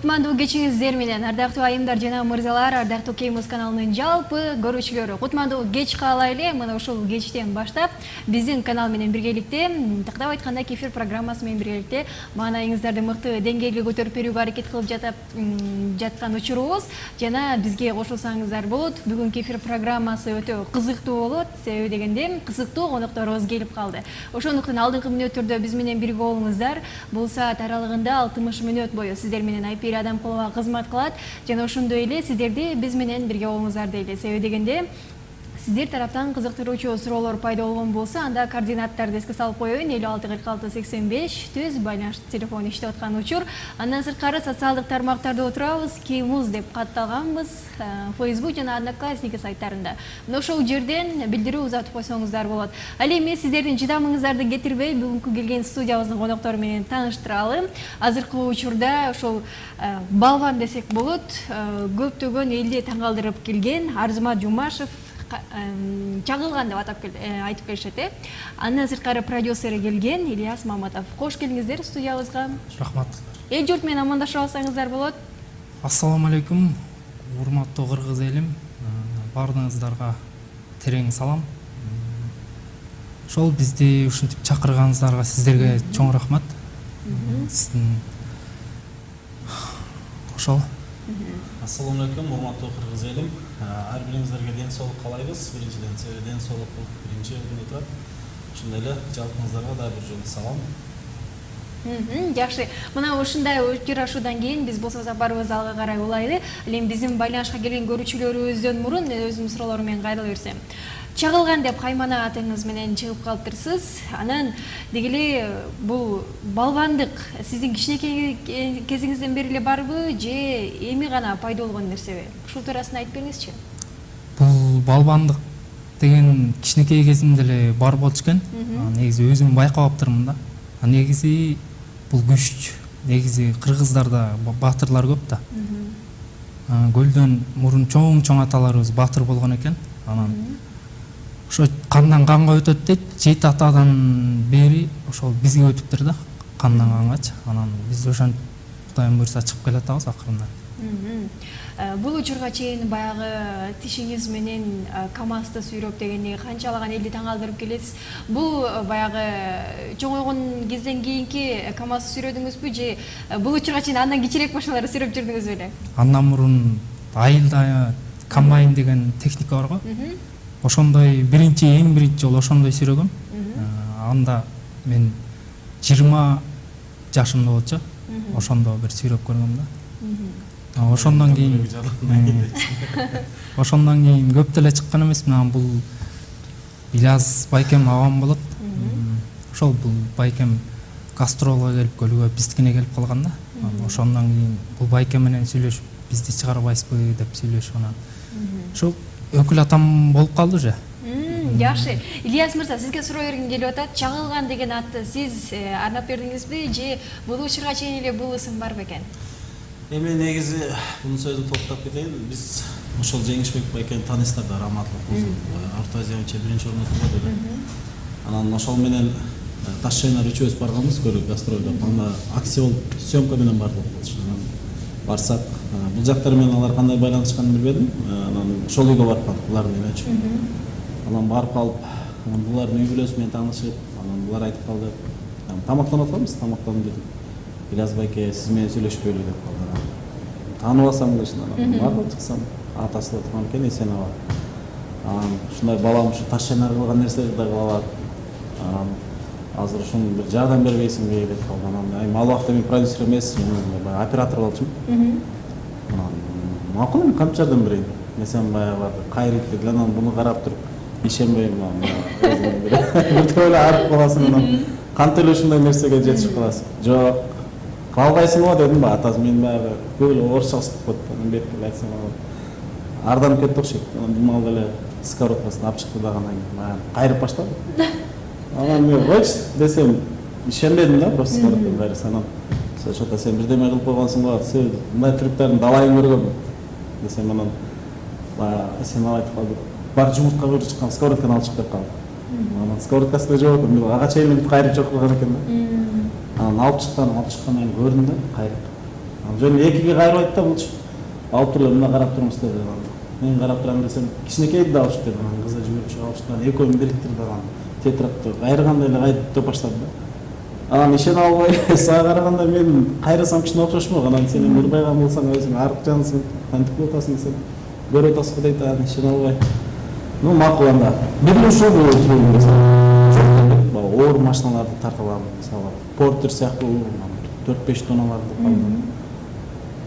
Кутмандуу кечиңиздер менен ардактуу айымдар жана мырзалар, ардактуу Кеймус каналынын жалпы көрүүчүлөрү. Кутмандуу кеч каалайлы. Мына ушул кечтен баштап биздин канал менен биргеликте, тактап айтканда кефир программасы менен биргеликте маанайыңыздарды мыкты деңгээлге көтөрүп берүүгө аракет кылып жаткан учурубуз. Жана бизге кошулсаңыздар болот. Бүгүн кефир программасы өтө кызыктуу болот. Себеби дегенде кызыктуу конокторубуз келип калды. Ошондуктан алдыңкы мүнөттөрдө биз менен бирге болуңуздар. Бул саат аралыгында 60 мүнөт бою сиздер менен Айпери Адамкулова кызмат кылат. Жана ошондой эле сиздерди биз менен бирге болуңуздар дейли. Себеби дегенде сиздер тараптан кызыктыруучу суроолор пайда болгон болсо, анда координаттарды эске салып коеюн. 564685 түз байланыш телефону иштеп аткан учур. Андан сырткары социалдык тармактарда отурабыз. Кеймус деп катталганбыз. Facebook жана Одноклассники сайттарында. Мына ошол жерден билдирүү узатып койсоңуздар болот. Ал эми сиздердин чыдамыңыздарды кетирбей, бүгүнкү келген студиябыздын коноктору менен тааныштыралы. Азыркы учурда ошол балбан десек болот, көптөгөн элди таң калтырып келген Арзымат Жумашев чагылган деп айтып келишет. Андан сырткары продюсери келген Ильяс Маматов. Кош келиңиздер студиябызга. Рахмат. Эл журт менен амандашып алсаңыздар болот. Ассаламу алейкум, урматтуу кыргыз элим. Баарыңыздарга терең салам. Ошол бизди ушинтип чакырганыңыздарга сиздерге чоң рахмат. Ошол. Ассаламу алейкум, урматтуу кыргыз элим. Ар бириңиздерге ден соолук каалайбыз. Биринчиден силерге ден соолук биринчи орунда турат. Ошондой эле жалпыңыздарга да бир жолу салам. Жакшы. Мына ушундай учурашуудан кийин биз болсо сапарыбызды алга карай улайлы. Ал эми биздин байланышка келген көрүүчүлөрүбүздөн мурун өзүмдүн суроолорум менен кайрыла берсем. Чагылган деп каймана атыңыз менен чыгып калыптырсыз. Анан дегеле бул балбандык сиздин кичинекей кезиңизден бери эле барбы же эми гана пайда болгон нерсеби? Ушул туурасында айтып бериңизчи. Бул балбандык деген кичинекей кезимде эле бар болчу экен. Негизи өзүм байкаптырмын да. Негизи бул күч, негизи кыргыздарда баатырлар көп да. Көлдөн мурун чоң аталарыбыз баатыр болгон экен. Анан ошо кандан канга өтөт дейт. 7 атадан бери ошол бизге өтүптүр да, кандан кангачы. Анан биз ошон Кудайым буйрса чыгып келатабыз акырында. Бул учурга чейин баягы тишиңиз менен КамАЗды сүйрөп дегенде канчалаган элди таң калтырып келесиз. Бул баягы чоңойгон кезден кийинки КамАЗды сүйрөдүңүзбү же бул учурга чейин андан кичирээк машиналарды сүйрөп жүрдүңүз беле? Андан мурун айылда комбайн деген техника бар го. Ошондой эң биринчи жолу ошондой сүйрөгөм. Анда мен 20 жашымда болчу. Ошондо бир сүйрөп көргөм да. Ошондон кийин көп деле чыккан эмесмин. Анан бул Ильяс байкем агам болот. Ошол бул байкем гастролго келип көлгө биздикине келип калган да. Ошондон кийин бул байкем менен сүйлөшүп бизди чыгарбайсызбы деп сүйлөшүп анан ошол өкүл атам болуп калды уже. Жакшы. Ильяс мырза, сизге суроо бергим келип атат. Чагылган деген атты сиз арнап бердиңизби же бул учурга чейин эле бул ысым бар бекен? Эми негизи бул сөздү токтоп кетейин. Биз ошол Жеңишбек байкени таанысыздар да, раматтуулук Орто Азиянча биринчи орунда турбады беле. Анан ошол менен Ташчайнар үчөөбүз барганбыз көрүү гастролдо. Анда акция болуп, съемка менен бардык. Барсак, бул жактар менен алар кандай байланышканын билбедим. Анан ошол үйгө барып калдык, булардын үйүнө. Анан барып калып, булардын үй бүлөсү менен таанышып, анан булар айтып калды. Тамактанып атканбыз, тамактанып дедим. Ильяс байке, сиз менен сүйлөшпөйлү деп калды. Таанып алсам дешти, анан барып чыксам, атасы да турган экен, эсен аба. Анан ушундай балам ушу Ташчайнар кылган нерселерди да кыла алат. Азыр ушуну бир жардам бербейсиңби деп калды. Анан эми ал убакта мен продюсер эмес, мен оператор болчумун. Анан макул эми кантип жардам берейин? Мен баягы кайрып деди, анан буну карап туруп ишенбейм, бир тойло арып каласың, анан кантип эле ушундай нерсеге жетишип каласың? Жок, кыла албайсыңбы дедим, атасы мен баягы көп эле орусча укуп кетти. Анан бетке айтсам арданып кетти окшойт. Анан димал эле сковородкасын алып чыкты дагы, анан баягы кайрып баштады. Анан мен койчу десем ишенбедим да, просто сковородканы кайраса. Анан ошондо сен бирдеме кылып койгонсуң го, сен мындай трюктардын далайын көргөм десем, анан баягы сен айтып калды. Бар жумуртка көрүп чыккан сковородканы алып чык деп калды. Анан сковородкасы да жок, мен ага чейин кайрып жок кылган экен да. Анан алып чыкканын көрдүм да, кайрып. Жөн экиге кайрып айтты да булчу. Алып туруп мына карап турмуз деп. Мен карап турам десем, кичинекей да алып деп, кызы жиберип алып, экөөнү бириктирип алган. Тетракты кайрыгандай эле кайтып баштады да. Анан ишене албай, сага караганда мен кайрысам кичине окшошмок. Анан сен эми ырбайган болсоң, өзүң арык жансың, кантип атасың десем, көрүп атасың дейт, анан ишене албай. Ну, макул анда. Бир ушул турган кезде оор машиналарды тартылган, мисалы, портер сыяктуу 4-5 тонналарды калган.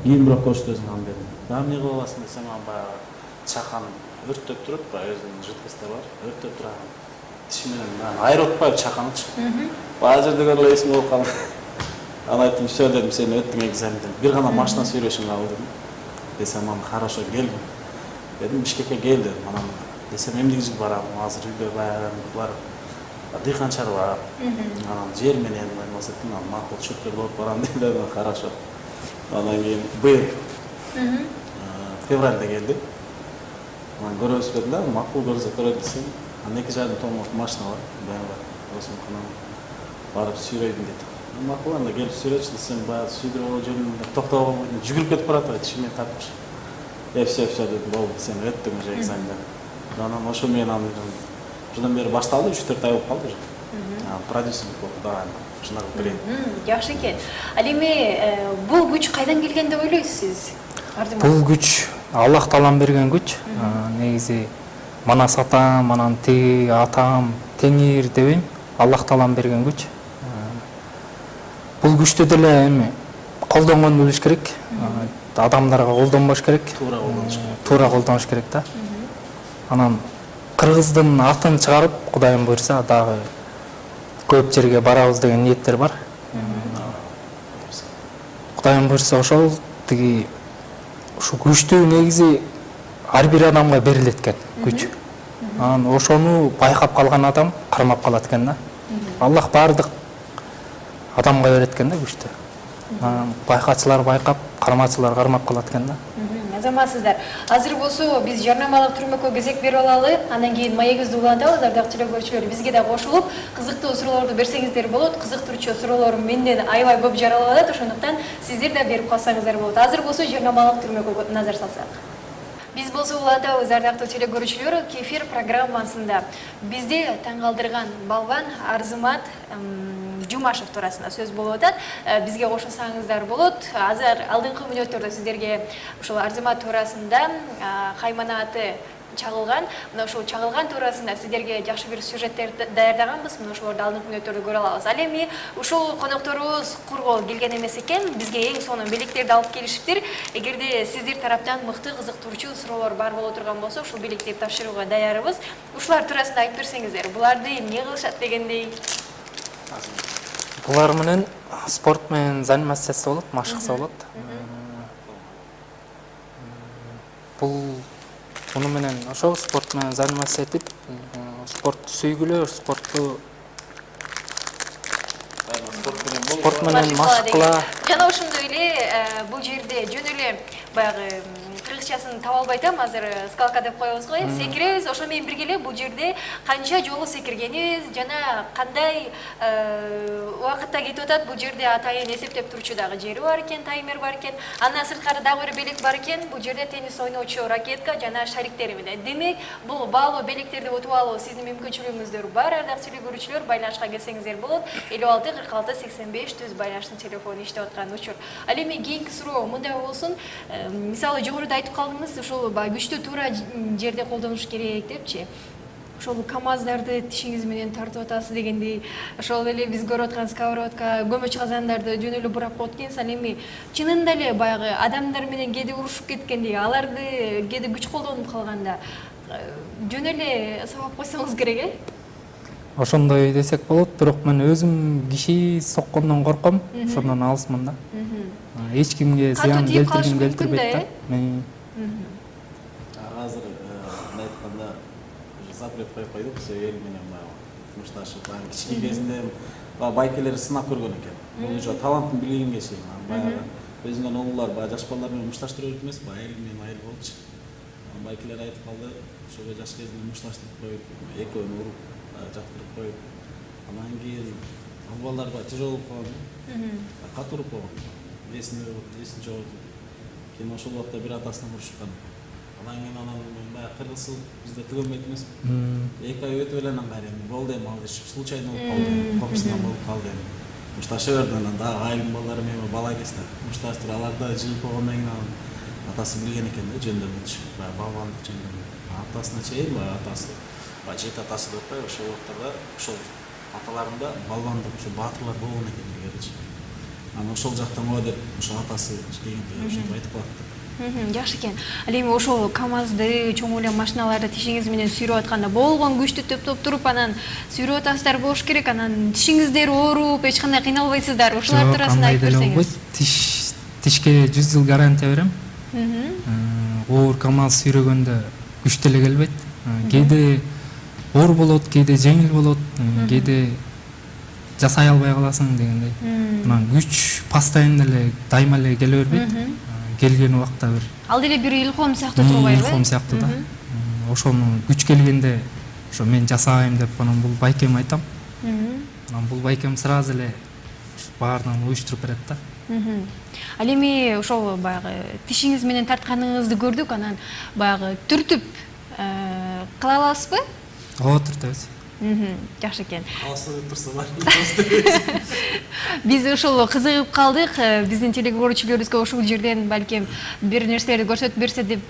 Кийинбирок көрсөтөсүң аны деп. Дагы эмне кылып аласың десем, баягы чакан өрттөп турат, өзүнүн жидкости бар, өрттөп турган. Тиши менен айырып атпайбы чаканычы. Баа жерде көрүп эсиң болуп калды. Анан айттым, "Все дедим, сен өттүң экзаменден. Бир гана машина сүйлөшүң калды" дедим. Десем, "Аны хорошо келдим." Дедим, "Бишкекке кел" дедим. Анан десем, "Эмнеге жил барам? Азыр үйдө баягы бар. Дыйкан чарба. Анан жер менен болсо, анан макул чөптөр болуп барам" деди. "Хорошо." Анан кийин быйыл февралда келди. Анан көрөбүз дедим да, макул көрсө көрөт десем, анан 2,5 тонналык машина бар. Баягы осункунан барып сүйрөйдүм дейт. Макул анда келип сүйрөчү десем, баягы сүйдүрүп жүрүп токтоп койдум. Жүгүрүп кетип барат, тишимен тартып. Все дедим, болду, сен өттүң уже экзаменден. Анан ошо менен аны ушундан бери башталды, 3-4 ай болуп калды уже. Продюсерлик болуп дагы ушундай кылып берейин. Жакшы экен. Ал эми бул күч кайдан келген деп ойлойсуз сиз? Бул күч Аллах Таалам берген күч. Негизи манас атам, анан тиги атам, теңир дебейм, Аллах Таалам берген күч. Бул күчтү деле эми колдонгонду билиш керек. Адамдарга колдонбош керек. Туура колдонуш керек да. Анан кыргыздын атын чыгарып, Кудайым буйрса, дагы көп жерге барабыз деген ниеттер бар. Кудайым буйрса ошол тиги ушу күчтү негизи ар бир адамга берилет экен күч. Анан ошону байкап калган адам кармап калат экен да. Аллах бардык адамга берет экен да күчтү. Анан байкаачылар байкап, кармаачылар кармап калат экен да. Азаматсыздар. Азыр болсо биз жарнамалык түрмөккө кезек берип алалы. Андан кийин маегибизди улантабыз. Ардактуу телекөрүүчүлөр, бизге да кошулуп, кызыктуу суроолорду берсеңиздер болот. Кызыктырчу суроолор менден аябай көп жаралып атат. Ошондуктан сиздер да берип калсаңыздар болот. Азыр болсо жарнамалык түрмөккө назар салсак. Биз болсо улантабыз, ардактуу телекөрүүчүлөр, Кефир программасында бизди таң калтырган балбан Арзымат Жумашев туурасында сөз болуп атат. Бизге кошулсаңыздар болот. Азыр алдыңкы мүнөттөрдө сиздерге ушул Арзымат туурасында кайманаты чагылган. Мына ушул чагылган туурасында сиздерге жакшы бир сюжеттер даярдаганбыз. Мына ошолорду алдыңкы мүнөттөрдө көрө алабыз. Ал эми ушул конокторубуз кургол келген эмес экен. Бизге эң сонун белектерди алып келишиптир. Эгерде сиздер тараптан мыкты кызыктырчу суроолор бар боло турган болсо, ушул белектерди тапшырууга даярбыз. Ушулар туурасында айтып берсеңиздер, буларды эмне кылышат дегендей. Булар менен спорт менен заниматься болот, машыкса болот. Буну менен ошол спорт менен заниматься этип, спортту сүйгүлөр, спорт менен машыкла. Жана ошондой эле бул жерде жөн эле баягы кыргызчасын таба албай атам, азыр скалка деп коебуз го, секиребиз. Ошо менен бирге эле бул жерде канча жолу секиргенибиз жана кандай убакытта кетип атат, бул жерде атайын эсептеп турчу дагы жери бар экен, таймер бар экен. Андан сырткары дагы бир белек бар экен. Бул жерде теннис ойноочу ракетка жана шариктери менен. Демек, бул баалуу белектерди утуп алуу сиздин мүмкүнчүлүгүңүздөр бар. Ардактуу телекөрүүчүлөр, байланышка келсеңиздер болот. 56 46 85 түз байланыштын телефону иштеп аткан учур. Ал эми кийинки суроо мындай болсун. Мисалы жогоруда айтып калдыңыз, ушул күчтү туура жерде колдонуш керек депчи. Ошол КАМАЗдарды тишиңиз менен тартып атасыз дегендей, ошол эле биз көрүп аткан сковородка, көмөч казандарды жөн эле бурап коет экенсиз. Ал эми чынында эле баягы адамдар менен кээде урушуп кеткендей, аларды кээде күч колдонуп калганда жөн эле сабап койсоңуз керек, э? Ошондой десек болот, бирок мен өзүм киши соккондон корком, ошондон алысмын да. Эч кимге зыян келтирбейт да. Азыр мындай айтканда запрет коюп койдук, эл менен мушташып, кичине кезинде байкелер сынап көргөн экен. Бул уже таланттын билигинге чейин, баягы өзүнүн улуулар, жаш балдар менен мушташтырып жүрүп эмес, айыл менен айыл болчу. Байкелер айтып калды, ошого жаш кезинде мушташтырып коюп, экөөнү уруп, жактырып коюп, анан кийин ал балдар тяжело болуп калган, катуу уруп койгон. есін жоғалтты. Кейін ошол убакта бир атасына урушкан. Анан кийин мен баягы кыргыз бизде төгөлмөйт эмес. 2 ай өтүп эле анан кайра болду эми ал иш случайно болуп калды. Корпусунан болуп калды эми. Мушташы берди анан дагы айылдын балдары менен бала кезде. Мушташтыр алар да жылып болгондон кийин атасы билген экен да жөндөмүч. Баягы балбандык жөндөмү. Атасына чейин баягы атасы, жети атасы деп коебуз, ошол убактарда ошол аталарында балбандык, ошо баатырлар болгон экен дегенчи. Анан ошол жактан оо деп ошо атасы дегенде ошентип айтып калат. Жакшы экен. Ал эми ошол КАМАЗды, чоң эле машиналарды тишиңиз менен сүйрөп атканда болгон күчтү төптөп туруп анан сүйрөп атасыздар болуш керек. Анан тишиңиздер ооруп, эч кандай кыйналбайсыздар. Ошолар туурасында айтып берсеңиз. Тишке 100 жыл гарантия берем. Оор КАМАЗ сүйрөгөндө күч деле келбейт. Кээде оор болот, кээде жеңил болот, кээде жасай албай каласың дегендей. Анан күч постоянно эле дайыма эле келе бербейт. Келген убакта бир. Ал деле бир илхом сыяктуу турбайбы? Илхом сыяктуу да. Ошону күч келгенде ошо мен жасайм деп анан бул байкем айтам. Анан бул байкем сразу эле баарын уюштуруп берет да. Ал эми ошол баягы тишиңиз менен тартканыңызды көрдүк, анан баягы түртүп кыла аласызбы? Ооба, түртөбүз. Жакшы экен. Каласы турса бар. Биз ошол кызыгып калдык. Биздин телекөрүүчүлөрүбүзгө ушул жерден балким бир нерселерди көрсөтүп берсе деп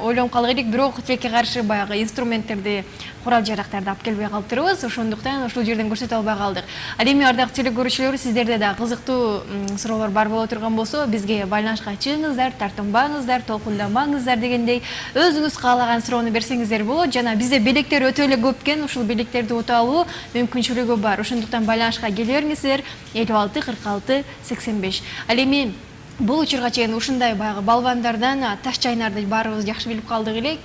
ойлонуп калдык элек, бирок тилекке каршы баягы инструменттерди, курал жарактарды алып келбей калыптырбыз. Ошондуктан ушул жерден көрсөтө албай калдык. Ал эми ардактуу телекөрүүчүлөр, сиздерде да кызыктуу суроолор бар боло турган болсо, бизге байланышка чыгыңыздар, тартынбаңыздар, толкундамаңыздар дегендей, өзүңүз каалаган суроону берсеңиздер болот. Жана бизде белектер өтө эле көп экен, ушул белектерди ута алуу мүмкүнчүлүгү бар. Ошондуктан байланышка келе бериңиздер. 56 46 85. Ал эми бул учурга чейин ушундай баягы балбандардан, таш чайнарды баарыбыз жакшы билип калдык элек.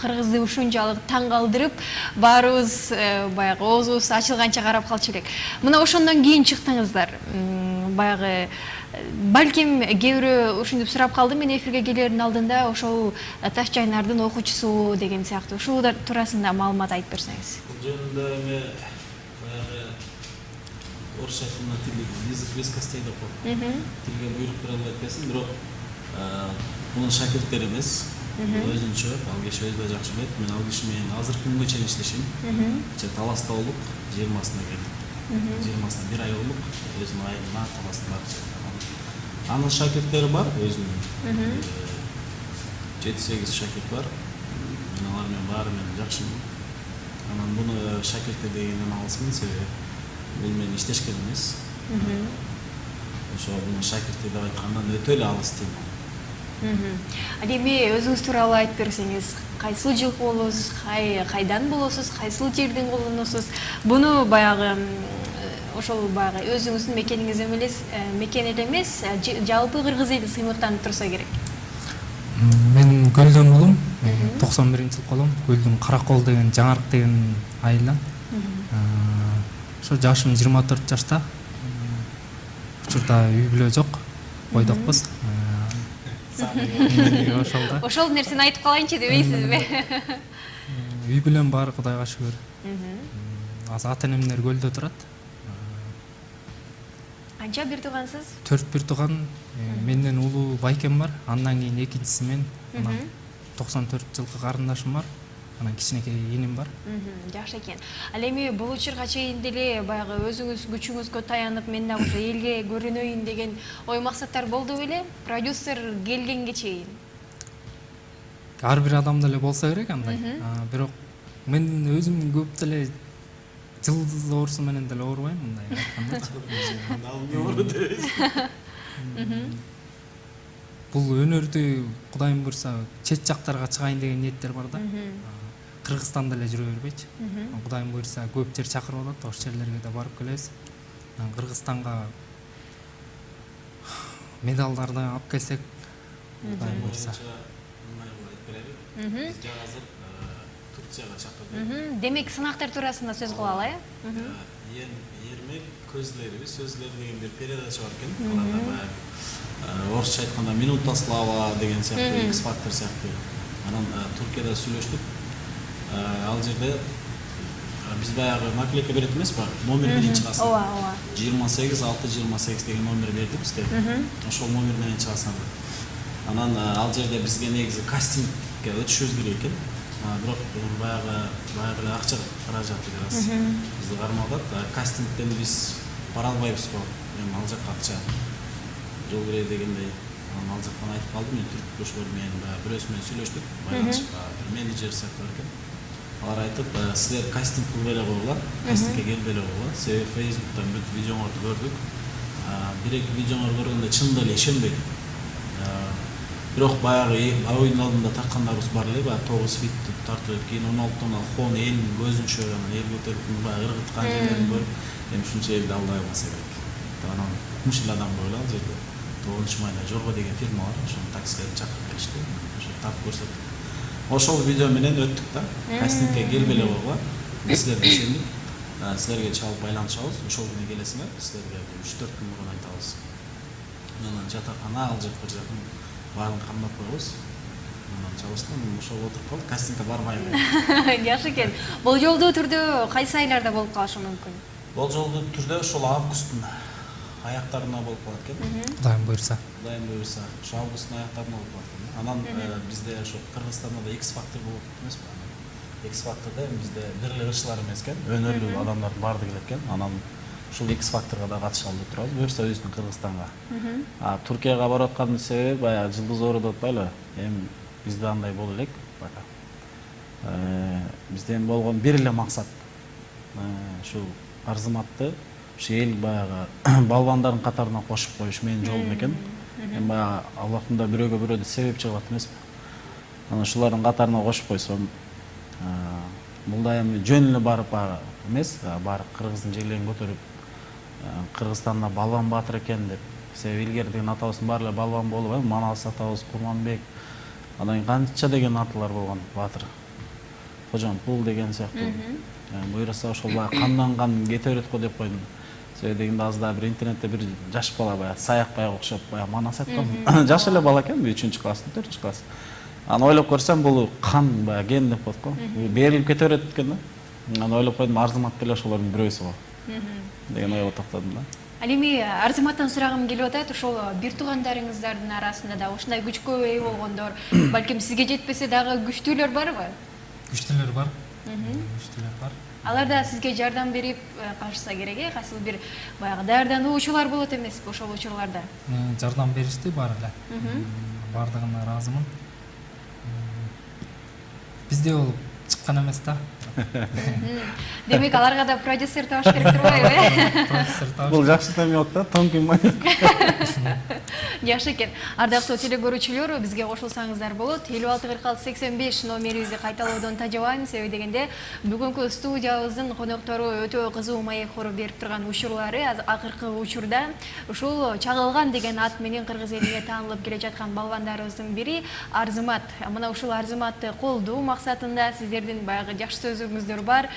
Кыргызды ушунчалык таң калтырып, баарыбыз баягы оозубуз ачылганча карап калчу элек. Мына ошондон кийин чыктыңыздар. Баягы балким кээ бирөө ушинтип сурап калды, мен эфирге келердин алдында ошол таш чайнардын окуучусу деген сыяктуу. Ушулар туурасында маалымат айтып берсеңиз. Бул жөнүндө эми баягы орусча айтқанда язык без костей деп коет. Тилге буйрук бере албайт экенсиң, бирок мунун шакирттери эмес. Өзүнчө, ал киши өзү да жакшы билет. Мен ал киши менен азыркы күнгө чейин иштешим. Таласта болуп, 20-сына келдик. 20-сына бир ай болуп, өзүнүн айына таластын баары. Анын шакирттери бар, өзүнүн 7-8 шакирт бар. Мен алар менен баары менен жакшымын. Анан буну шакирти дегенден алысмын, себеби бул мен иштешкен эмес. Ошо буну шакирти деп айткандан өтө эле алыс дейм. Ал эми өзүңүз тууралуу айтып берсеңиз, кайсыл жыл болосуз, кайдан болосуз, кайсыл жерден колдоносуз? Буну баягы ошол баягы өзүңүздүн мекени эле эмес, жалпы кыргыз эли сыймыктанып турса керек. Мен Көлдөн улум, 91-жыл колум, Көлдүн Каракол деген, Жаңарык деген айылдан. Ошо жашым 24 жашта. Учурда үй бүлө жок, бойдокпуз. Ошол нерсени айтып калайынчы дебейсизби? Үй бүлөм бар, Кудайга шүгүр. Азыр ата-энемдер Көлдө турат. Канча бир туугансыз? 4 бир тууган. Менден улуу байкем бар, андан кийин экинчиси мен. Анан 94 жылкы карындашым бар. Анан кичинекей эним бар. Жакшы экен. Ал эми бул учурга чейин деле баягы өзүңүз күчүңүзгө таянып, мен да ошо элге көрүнөйүн деген ой максаттар болду беле? Продюсер келгенге чейин. Ар бир адамда эле болсо керек андай. Бирок мен өзүм көп деле жылдыз оорусу менен деле оорубайм мындай айтканда. Бул өнөрдү Кудайым буйрса чет жактарга чыгайын деген ниеттер бар да. Кыргызстанда эле жүрө бербейчи. Кудайым буйрса көп жер чакырып алат, ошол жерлерге да барып келебиз. Кыргызстанга медалдарды алып келсек, Кудайым буйрса. Биз азыр Турцияга чакырдык. Демек, сынактар туурасында сөз кылалы, Ермек көзлөрүбүз, сөзлөр деген бир передача бар экен. Аларда баягы орусча айтканда минута слава деген сыяктуу, X Factor сыяктуу. Анан Туркияда сүйлөштүк. Ал жерде биз баягы наклейка берет эмеспи, номер менен чыгасың. ооба ооба 28 деген номер берди бизге. Ошол номер менен чыгасың. Анан ал жерде бизге негизи кастингге өтүшүбүз керек экен. Бирок баягы акча каражаты бир аз бизди кармалдат. Кастингден биз бара албайбыз го. Мен ал жакка акча жол берет дегендей. Ал жактан айтып калдым, мен түркбөшөр менен бирөөсү менен сүйлөштүк. Байланышып бир менеджер сыяктуу экен. Алар айтып, силер кастинг кылып эле койгула, кастингге келбей эле койгула. Себеби Facebooктон бүт видеоңорду көрдүк. Бир-эки видеоңорду көргөндө чынында эле ишенбедик. Бирок баягы ойдун алдында тарткандарыбыз бар эле, баягы 9 фит тартып, кийин 16 тонна хон элдин көзүнчө эл көтөрүп, баягы ыргыткан жерлерин көрүп, эми ушунча элди алдай албаса керек. Анан 60 адам бойлы ал жерде 9-майда Жорго деген фирма бар, ошонун таксилерин чакырып келишти. Ошо тартып көрсөттүк. Ошол видео менен өттүк да. Кастингге келбей эле койгула. Биз силерге ишендик. Силерге чалып байланышабыз. Ошол күнү келесиңер, силерге 3-4 күн мурун айтабыз. Анан жатакана ал жер бир жакын баарын камдап койбуз. Анан чалыштым, ошол отуруп калдык, кастингге бармайм. жакшы экен. Болжолдуу түрдө кайсы айларда болуп калышы мүмкүн? Болжолдуу түрдө ошол августтун аяктарына болуп калат экен. Кудайым буйрса. Кудайым буйрса, ошо августтун аяктарына болуп калат экен. Анан бизде ошо Кыргызстанда да X Factor болуп эмеспи? X Factorда бизде бир эле ырчылар эмес экен, өнөрлүү адамдардын баардыгы келет экен. Анан ушул X Factorга да катышалы деп турабыз. Буюрса өзүбүздүн Кыргызстанга. Туркияга барып аткандын себеби баягы жылдыз оору деп атпайлы. Эми бизде андай боло элек бака. Бизде болгон бир эле максат. Ушул Арзыматты ушу эл баягы балбандардын катарына кошуп коюш менин жолум экен. Эми баягы Аллахтын бирөөгө бирөөдө себепчи кылат эмеспи? Анан ушулардын катарына кошуп койсом, бул да эми жөн эле барып эмес, барып кыргыздын жерлерин көтөрүп, Кыргызстанда балбан баатыр экен деп. Себеби илгери деген атабыздын баары эле балбан болуп, Манас атабыз, Курманбек, анан канча деген аталар болгон баатыр. Кожомпул деген сыяктуу. Буйраса ошол баягы кандан кан кете берет го деп койдум. Себеби дегенде аз да бир интернетте бир жаш бала баягы Саякбайга окшоп баягы Манас айткан. Жаш эле бала экен, 3-класс, 4-класс. Аны ойлоп көрсөм бул кан баягы ген деп коет го. Берилип кете берет экен да. Аны ойлоп койдум, Арзымат деле ошолордун бирөөсү го. Деген ойго токтодум да. Ал эми Арзыматтан сурагым келип атат, ошол бир туугандарыңыздардын арасында да ушундай күчкө ээ болгондор, балким сизге жетпесе дагы күчтүүлөр барбы? Күчтүүлөр бар. Күчтүүлөр бар. Алар да сизге жардам берип калышса керек, кайсыл бир баягы даярдануучулар болот эмеспи ошол учурларда? Жардам беришти баары эле. Бардыгына ыраазымын. Бизде болуп чыккан эмес да. Демек аларга да продюсер табыш керек турбайбы, э? Бул жакшы тамак да, тонкий манек. Жакшы экен. Ардактуу телекөрүүчүлөр, бизге кошулсаңыздар болот. 564685 номерибизди кайталоодон тажабайм, себеби дегенде бүгүнкү студиябыздын коноктору өтө кызуу маек коруп берип турган учурлары, акыркы учурда ушул Чагылган деген ат менен кыргыз элине таанылып келе жаткан балбандарыбыздын бири Арзымат. Мына ушул Арзыматты колдоо максатында сиздердин баягы жакшы сөзүңүздөр бар.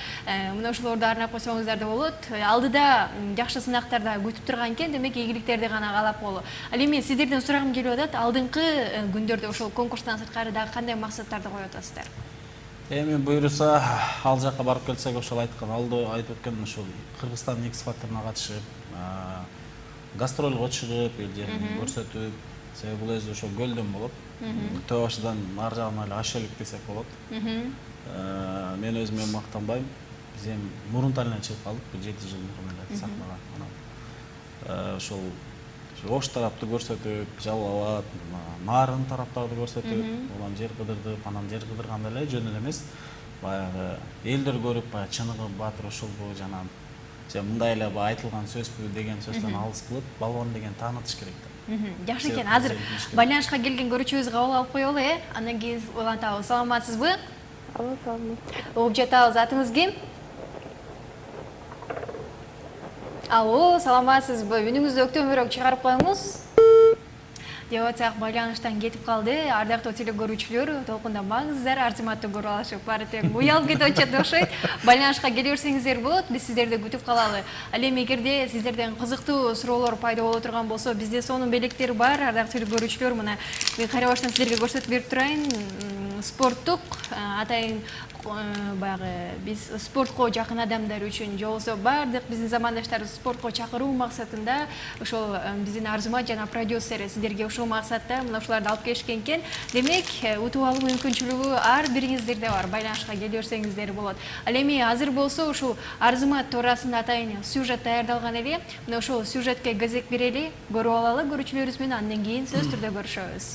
Мына ушуларды арнап койсоңуздар да болот. Алдыда жакшы сынактарда күтүп турган экен, демек ийгиликтерди гана каалап болу. Ал эми сиздерден сурагым келип атат, алдыңкы күндөрдө ошол конкурстан сырткары дагы кандай максаттарды коюп атасыздар? Эми буйруса ал жакка барып келсек, ошол айткан, алдо айтып өткөн ошол Кыргызстан X Factor'уна катышып, гастролго чыгып, эл жерин көрсөтүп, себеби бул өзү ошол көлдөн болот. Төө башыдан ар жагына эле ашелик десек болот. Мен өзүм эми мактанбайм. Биз эми мурунтан эле чыгып калдык, 7 жыл мурун эле сахнага. Анан ошол ош тарапты көрсөтүп, Жалал Абад, Нарын тараптарды көрсөтүп, улам жер кыдырдып, анан жер кыдырганда эле жөн эле эмес, баягы элдер көрүп, баягы Чыныгы Баатыр ошолбу жана мындай эле айтылган сөзбү деген сөздөн алыс кылып, балбан деген таанытыш керек да. Жакшы экен. Азыр байланышка келген көрүүчүбүз кабыл алып коелу, андан кийин улантабыз. Саламатсызбы? Саламат. Угуп жатабыз. Атыңыз ким? Алло, саламатсызбы? Үнүңүздү өктөмүрөөк чыгарып коюңуз. Деп атсак, байланыштан кетип калды. Ардактуу телекөрүүчүлөр, толкундамаңыздар, Арзыматты көрүп алышып баары тең уялып кетип атышат окшойт. Байланышка келе берсеңиздер болот, биз сиздерди күтүп калалы. Ал эми эгерде сиздерден кызыктуу суроолор пайда боло турган болсо, бизде сонун белектер бар. Ардактуу телекөрүүчүлөр, мына мен кайра баштан сиздерге көрсөтүп берип турайын. спорттук атайын баягы биз спортко жакын адамдар үчүн же болбосо баардык биздин замандаштарыбыз спортко чакыруу максатында ошол биздин Арзымат жана продюсери сиздерге ушул максатта мына ушуларды алып келишкен экен. Демек, утуп алуу мүмкүнчүлүгү ар бириңиздерде бар. Байланышка келе берсеңиздер болот. Ал эми азыр болсо ушул Арзымат туурасында атайын сюжет даярдалган эле. Мына ошол сюжетке кезек берели, көрүп алалы көрүүчүлөрүбүз менен, андан кийин сөз түрдө көрүшөбүз.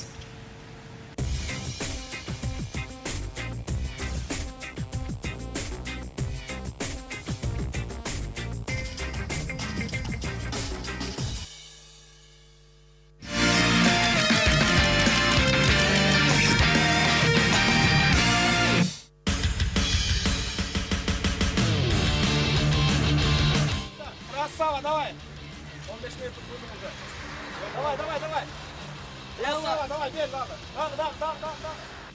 Красава, давай. 15 метр будем уже. Давай, давай, давай. Красава, давай, бер, да.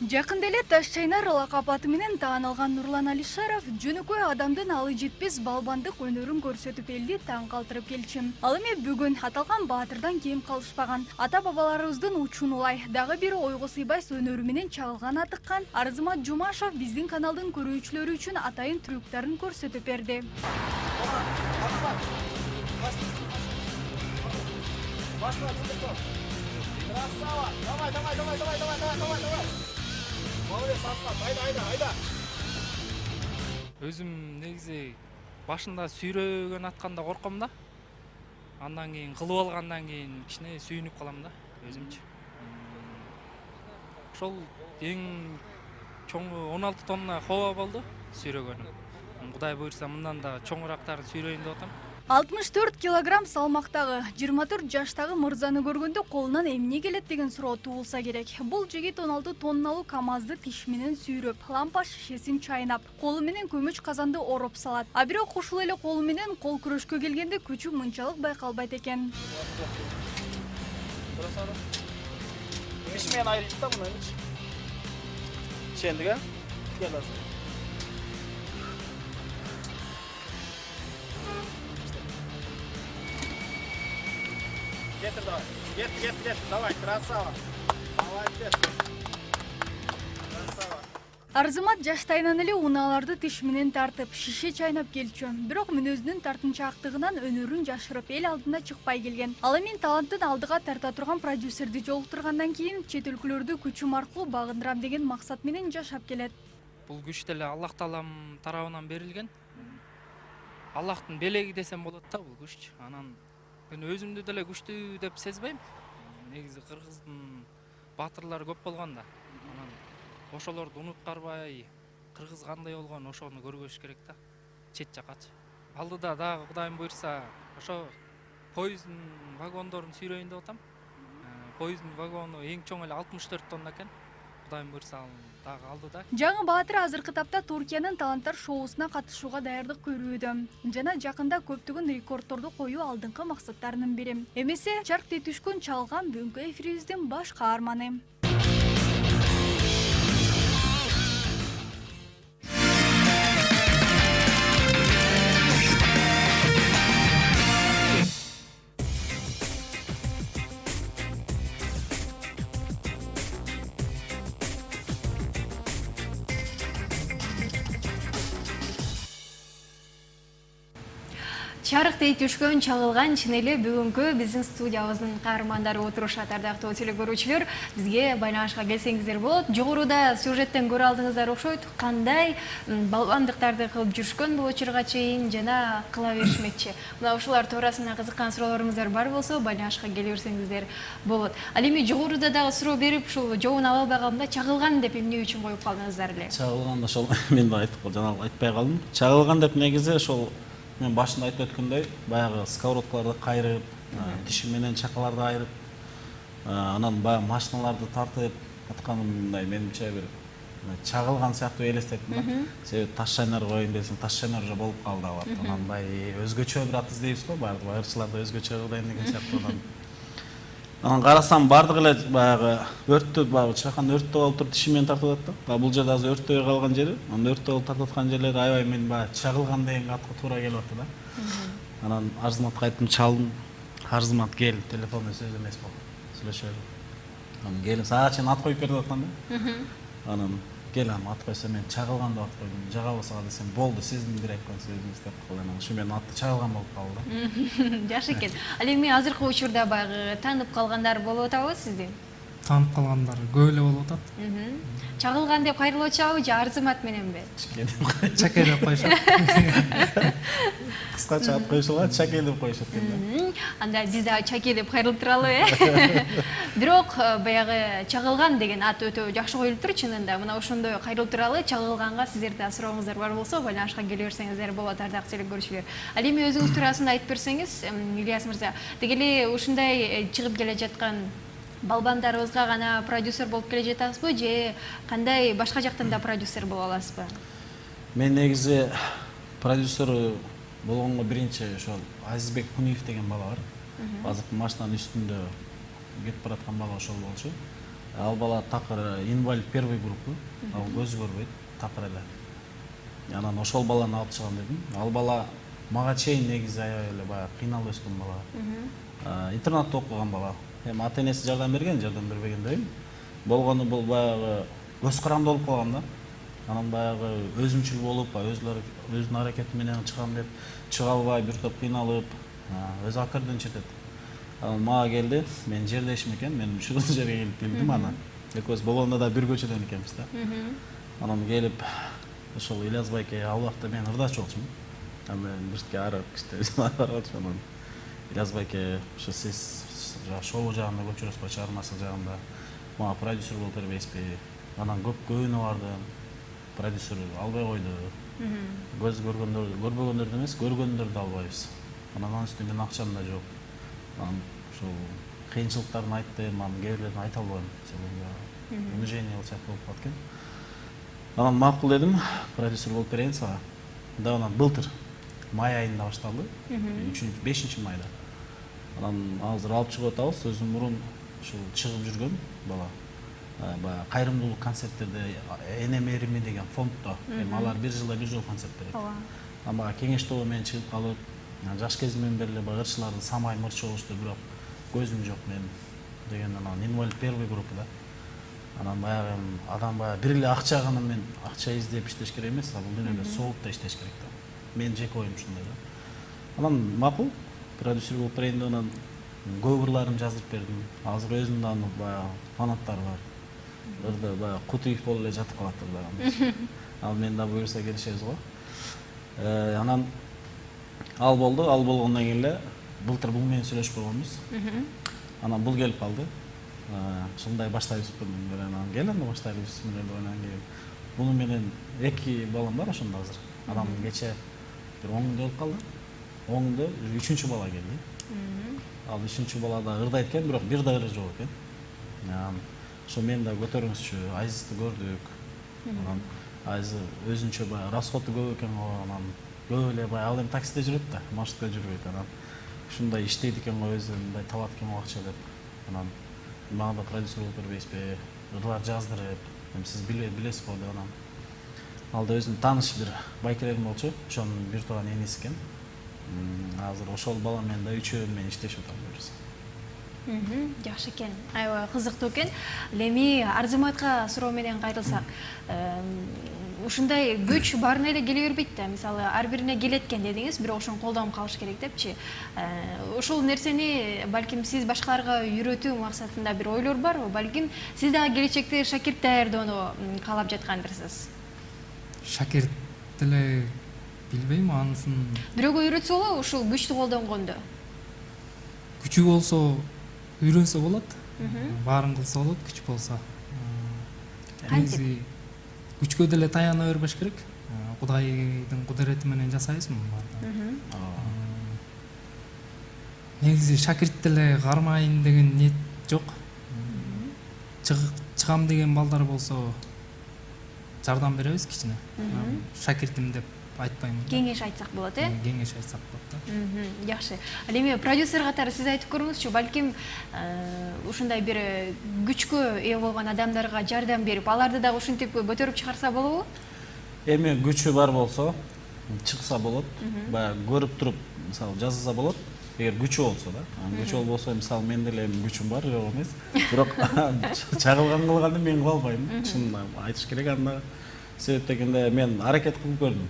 Жакында эле Таш чайнар лакап аты менен тааналган Нурлан Алишаров жөнөкөй адамдын алы жетпес балбандык өнөрүн көрсөтүп элди таң калтырып келчү. Ал эми бүгүн аталган баатырдан кем калышпаган ата бабаларыбыздын учун улай дагы бир ойго сыйбайс өнөрү менен чагылган атыккан Арзымат Жумашев биздин каналдын көрүүчүлөрү үчүн атайын трюктарын көрсөтүп берди. Красава, давай. Молодец, айда. Өзүм негизи башында сүйрөгөн атканда корком да. Андан кийин кылып алгандан кийин кичине сүйүнүп калам да өзүмчү. Ошол эң чоңу 16 тонна хоба болду сүйрөгөнүм. Кудай буйрса мындан да чоңурактарын сүйрөйүн деп атам. 64 килограмм салмактагы 24 жаштагы мырзаны көргөндө колунан эмне келет деген суроо туулса керек. Бул жигит 16 тонналуу КАМАЗды тиш менен сүйрөп, лампа шишесин чайнап, колу менен көмүч казанды ороп салат. А бирок ушул эле колу менен кол күрөшкө келгенде күчү мынчалык байкалбайт экен. Тиш менен айырып да муну. Чендиге? Кел азыр. Гетир давай. Гет. Давай, красава. Молодец. Красава. Арзымат жаштайынан эле унааларды тиш менен тартып, шише чайнап келчү. Бирок мүнөзүнүн тартынчаактыгынан өнөрүн жашырып эл алдына чыкпай келген. Ал эми таланттын алдыга тарта турган продюсерди жолуктургандан кийин чет өлкөлөрдү күчүм аркылуу багындырам деген максат менен жашап келет. Бул күч деле Аллах Таалам тарабынан берилген. Аллахтын белеги десем болот да бул күч. Анан мен өзүмдү деле күчтүү деп сезбейм. Негизи кыргыздын баатырлары көп болгон да. Анан ошолорду унуткарбай, кыргыз кандай болгон ошону көргөзүш керек да. Чет жакачы. Алдыда дагы Кудайым буйрса, ошо поезддин вагондорун сүйрөйүн деп атам. Поезддин вагону эң чоң эле 64 тонна экен. Кудайым буйрса дагы алдыда. Жаңы баатыр азыркы тапта Туркиянын таланттар шоусуна катышууга даярдык көрүүдө. Жана жакында көптөгөн рекордторду коюу алдыңкы максаттарынын бири. Эмесе чаркти түшкөн чалган бүгүнкү эфирибиздин баш каарманы. Чарыктей түшкөн чагылган чын эле бүгүнкү биздин студиябыздын каармандары отурушат. Ардактуу телекөрүүчүлөр, бизге байланышка келсеңиздер болот. Жогоруда сюжеттен көрө алдыңыздар окшойт. Кандай балбандыктарды кылып жүрүшкөн бул учурга чейин жана кыла беришмекчи. Мына ушулар туурасында кызыккан суроолоруңуздар бар болсо, байланышка келе берсеңиздер болот. Ал эми жогоруда дагы суроо берип, ушул жообун ала албай калдым да, чагылган деп эмне үчүн коюп калдыңыздар эле? Чагылганда ошол мен да айтып жанагы айтпай калдым. Чагылган деп негизи ошол мен башында айтып өткөндөй, баягы сковородкаларды кайрып, тиши менен чакаларды айырып, анан баягы машиналарды тартып атканымдай менимче бир чагылган сыяктуу элестеттим да. Себеби таш чайнар коеюн десем, таш чайнар уже болуп калды алат. Анан бай өзгөчө бир ат издейбиз го, баардык байырчыларда өзгөчө кылайын деген сыяктуу. Анан карасам баардык эле баягы өрттү, баягы чакан өрттү болуп туруп тиши менен тартып атат да. Бул жерде азыр өрттөй калган жери, анан өрттөй болуп тартып аткан жерлери аябай мен баягы чагылган деген атка туура келип атты да. Анан Арзыматка айттым, чалдым. Арзымат кел, телефондо сөз эмес болду. Сүйлөшөлү. Анан келип сага чейин ат коюп бер деп аткан да. Анан кел аны ат койсо мен чагылганда ат койдум. Жага болсо десем болду, сиздин бир айткан сөзүңүз деп калган. Ушу менен атты чагылган болуп калды. Жакшы экен. Ал эми азыркы учурда баягы таанып калгандар болуп атабы сизди? Таанып калгандар көп эле болуп атат. Чагылган деп кайрылып атышабы же арзымат мененби? Чаке деп коюшат. Кыскача ат коюшулат, чаке деп коюшат экен. Анда биз да чаке деп кайрылып туралы э. Бирок баягы чагылган деген ат өтө жакшы коюлуптур чынында. Мына ошондой кайрылып туралы чагылганга сиздерде сурооңуздар бар болсо байланышка келе берсеңиздер болот, ардактуу телекөрүүчүлөр. Ал эми өзүңүз туурасында айтып берсеңиз, Ильяс мырза, деги эле ушундай чыгып келе жаткан балбандарыбызга гана продюсер болуп келе жатасызбы же кандай башка жактан да продюсер боло аласызбы? Мен негизи продюсер болгонго биринчи ошол Азизбек Куниев деген бала бар. Азыркы машинанын үстүндө кетип бараткан бала ошол болчу. Ал бала такыр инвалид первый группы, ал көзү көрбөйт, такыр эле. Анан ошол баланы алып чыгам дедим. Ал бала мага чейин негизи аябай эле баягы кыйналып өскөн бала. Интернатта окуган бала. Эми ата-энеси жардам бербеген дейм. Болгону бул баягы көз каранды болуп калган да. Анан баягы өзүмчүл болуп, өзүнүн аракети менен чыгам деп чыга албай, бир топ кыйналып, өзү акырдын четет. Анан мага келди, мен жердешим экен, мен ушул жерге келип билдим аны. Экөөбүз болгондо да бир көчөдөн экенбиз да. Анан келип, ошол Ильяс байке ал убакта мен ырдач болчумун. Анан бирке арып кичте барып Ильяс байке, ошо сиз шоу жагында көп жүрөсүзбү, чыгармачылык жагында мага продюсер болуп бербейсизби? Анан көбүнө бардым. Продюсер албай койду. Көз көрбөгөндөрдү эмес, көргөндөрдү албайбыз. Анан үстүнө менин акчам да жок. Анан ошол кыйынчылыктарын айттым, анан кээ бирлерин айта албадым. Себеби унижение болуп болуп калат экен. Анан макул дедим, продюсер болуп берейин сага. Да анан былтыр май айында башталды. 5 майда. Анан азыр алып чыгып атабыз. Өзүм мурун ушул чыгып жүргөн бала. Баягы кайрымдуулук концерттерде Энем Эрими деген фонддо. Эми алар бир жылда бир жолу концерт берет. Анан баягы кеңеш тобу менен чыгып калып, жаш кезимден бери эле баягы ырчыларды самай мырчы болушту, бирок көзүм жок мен деген анан инвалид первый группада. Анан баягы адам баягы бир эле акча гана мен акча издеп иштеш керек эмес, бул дүйнөдө согуп да иштеш керек да. Мен жеке оюм ушундай да. Анан макул продюсер болуп берейин деп анан көп ырларын жаздырып бердим. Азыр өзүмдүн аны баягы фанаттары бар. Ырды баягы Кутуев болуп эле жатып калат ырдаган. Ал мен да буюрса келишебиз го. Анан ал болду, ал болгондон кийин эле былтыр бул менен сүйлөшүп койгонбуз. Анан бул келип калды. Ушундай баштайбызбы мен анан кел анда баштайлыбыз менен анан кийин буну менен эки балам бар ошондо азыр. Анан кече бир 10 күндө болуп калды. 10 күндө 3-чү бала келди. Ал 3-чү бала да ырдайт экен, бирок бир да ыры жок экен. Ошо мен да көтөрүңүзчү, Азизди көрдүк. Анан Азиз өзүнчө баягы расходу көп экен го, анан көп эле баягы ал эми таксиде жүрөт да, маршрутта жүрбөйт. Анан ушундай иштейт экен го өзү, мындай табат экен го акча деп. Анан мага да продюсер болуп бербейсизби? Ырлар жаздырып, эми сиз билесиз го деп анан. Ал да өзүнүн тааныш бир байкелерим болчу, ошонун бир тууган эниси экен. Азыр ошол бала менен да үчөө менен иштешип атабыз. Жакшы экен. Аябай кызыктуу экен. Эми Арзыматка суроо менен кайрылсак, ушундай күч баарына эле келе бербейт да. Мисалы, ар бирине келет экен дедиңиз, бирок ошону колдонуп калыш керек депчи. Ушул нерсени балким сиз башкаларга үйрөтүү максатында бир ойлор барбы? Балким сиз дагы келечекте шакирт даярдоону каалап жаткандырсыз. Шакирт деле билбейм, анысын Бирөөгө үйрөтсө болобу ушул күчтү колдонгонду? күчү болсо үйрөнсө болот. Баарын кылса болот, күч болсо. Негизи күчкө деле таяна бербеш керек. Кудайдын кудурети менен жасайбызмы баарын? Негизи шакирт деле кармайын деген ниет жок. Чыгам деген балдар болсо жардам беребиз кичине. Шакиртим деп айтпайм. Кеңеш айтсак болот, э? Кеңеш айтсак болот да. Жакшы. Ал эми продюсер катары сиз айтып көрүңүзчү, балким ушундай бир күчкө ээ болгон адамдарга жардам берип, аларды дагы ушинтип көтөрүп чыгарса болобу? Эми күчү бар болсо, чыкса болот. Баягы көрүп туруп, мисалы жазса болот. эгер күчү болсо да. Күчү болбосо мисалы менде эле күчүм бар, жок эмес. Бирок чагылган кылганды мен кыла албайм. Чын айтыш керек анда. Себеп дегенде мен аракет кылып көрдүм.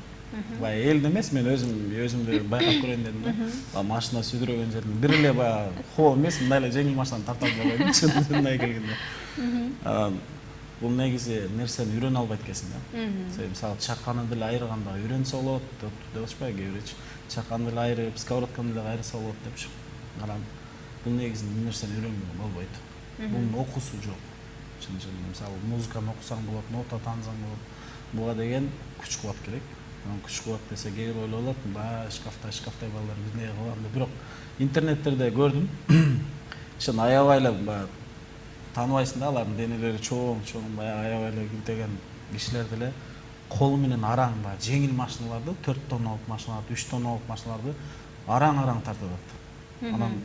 Баягы элди эмес, мен өзүмдү байкап көрөйүн дедим да. Машина сүдүрөгөн жерден бир эле баягы хоо эмес, мындай эле жеңил машинаны тарта албай койдум. Чынына келгенде. Бул негизи нерсени үйрөнө албайт экенсиң да. Себеп мисалы чаканы деле айырганда үйрөнсө болот деп атышпайбы кээ биричи. Чаканы деле айырып, сковородканы деле айырса болот депчи. Анан бул негизи бул нерсени үйрөнгөнгө болбойт. Бунун окуусу жок. Чын-чын мисалы музыканы окусаң болот, нота таанысаң болот. Буга деген күч кубат керек. Күч кубат десе кээ бир ойлоп алат, баягы шкафтай балдар бизне кылган деп. Бирок интернеттерде көрдүм. Ишен аябай эле баягы тааныбайсың да, алардын денелери чоң, баягы аябай эле килтеген кишилер деле колу менен араң баягы жеңил машиналарды, 4 тонналык машиналарды, 3 тонналык машиналарды араң тартып атат. Анан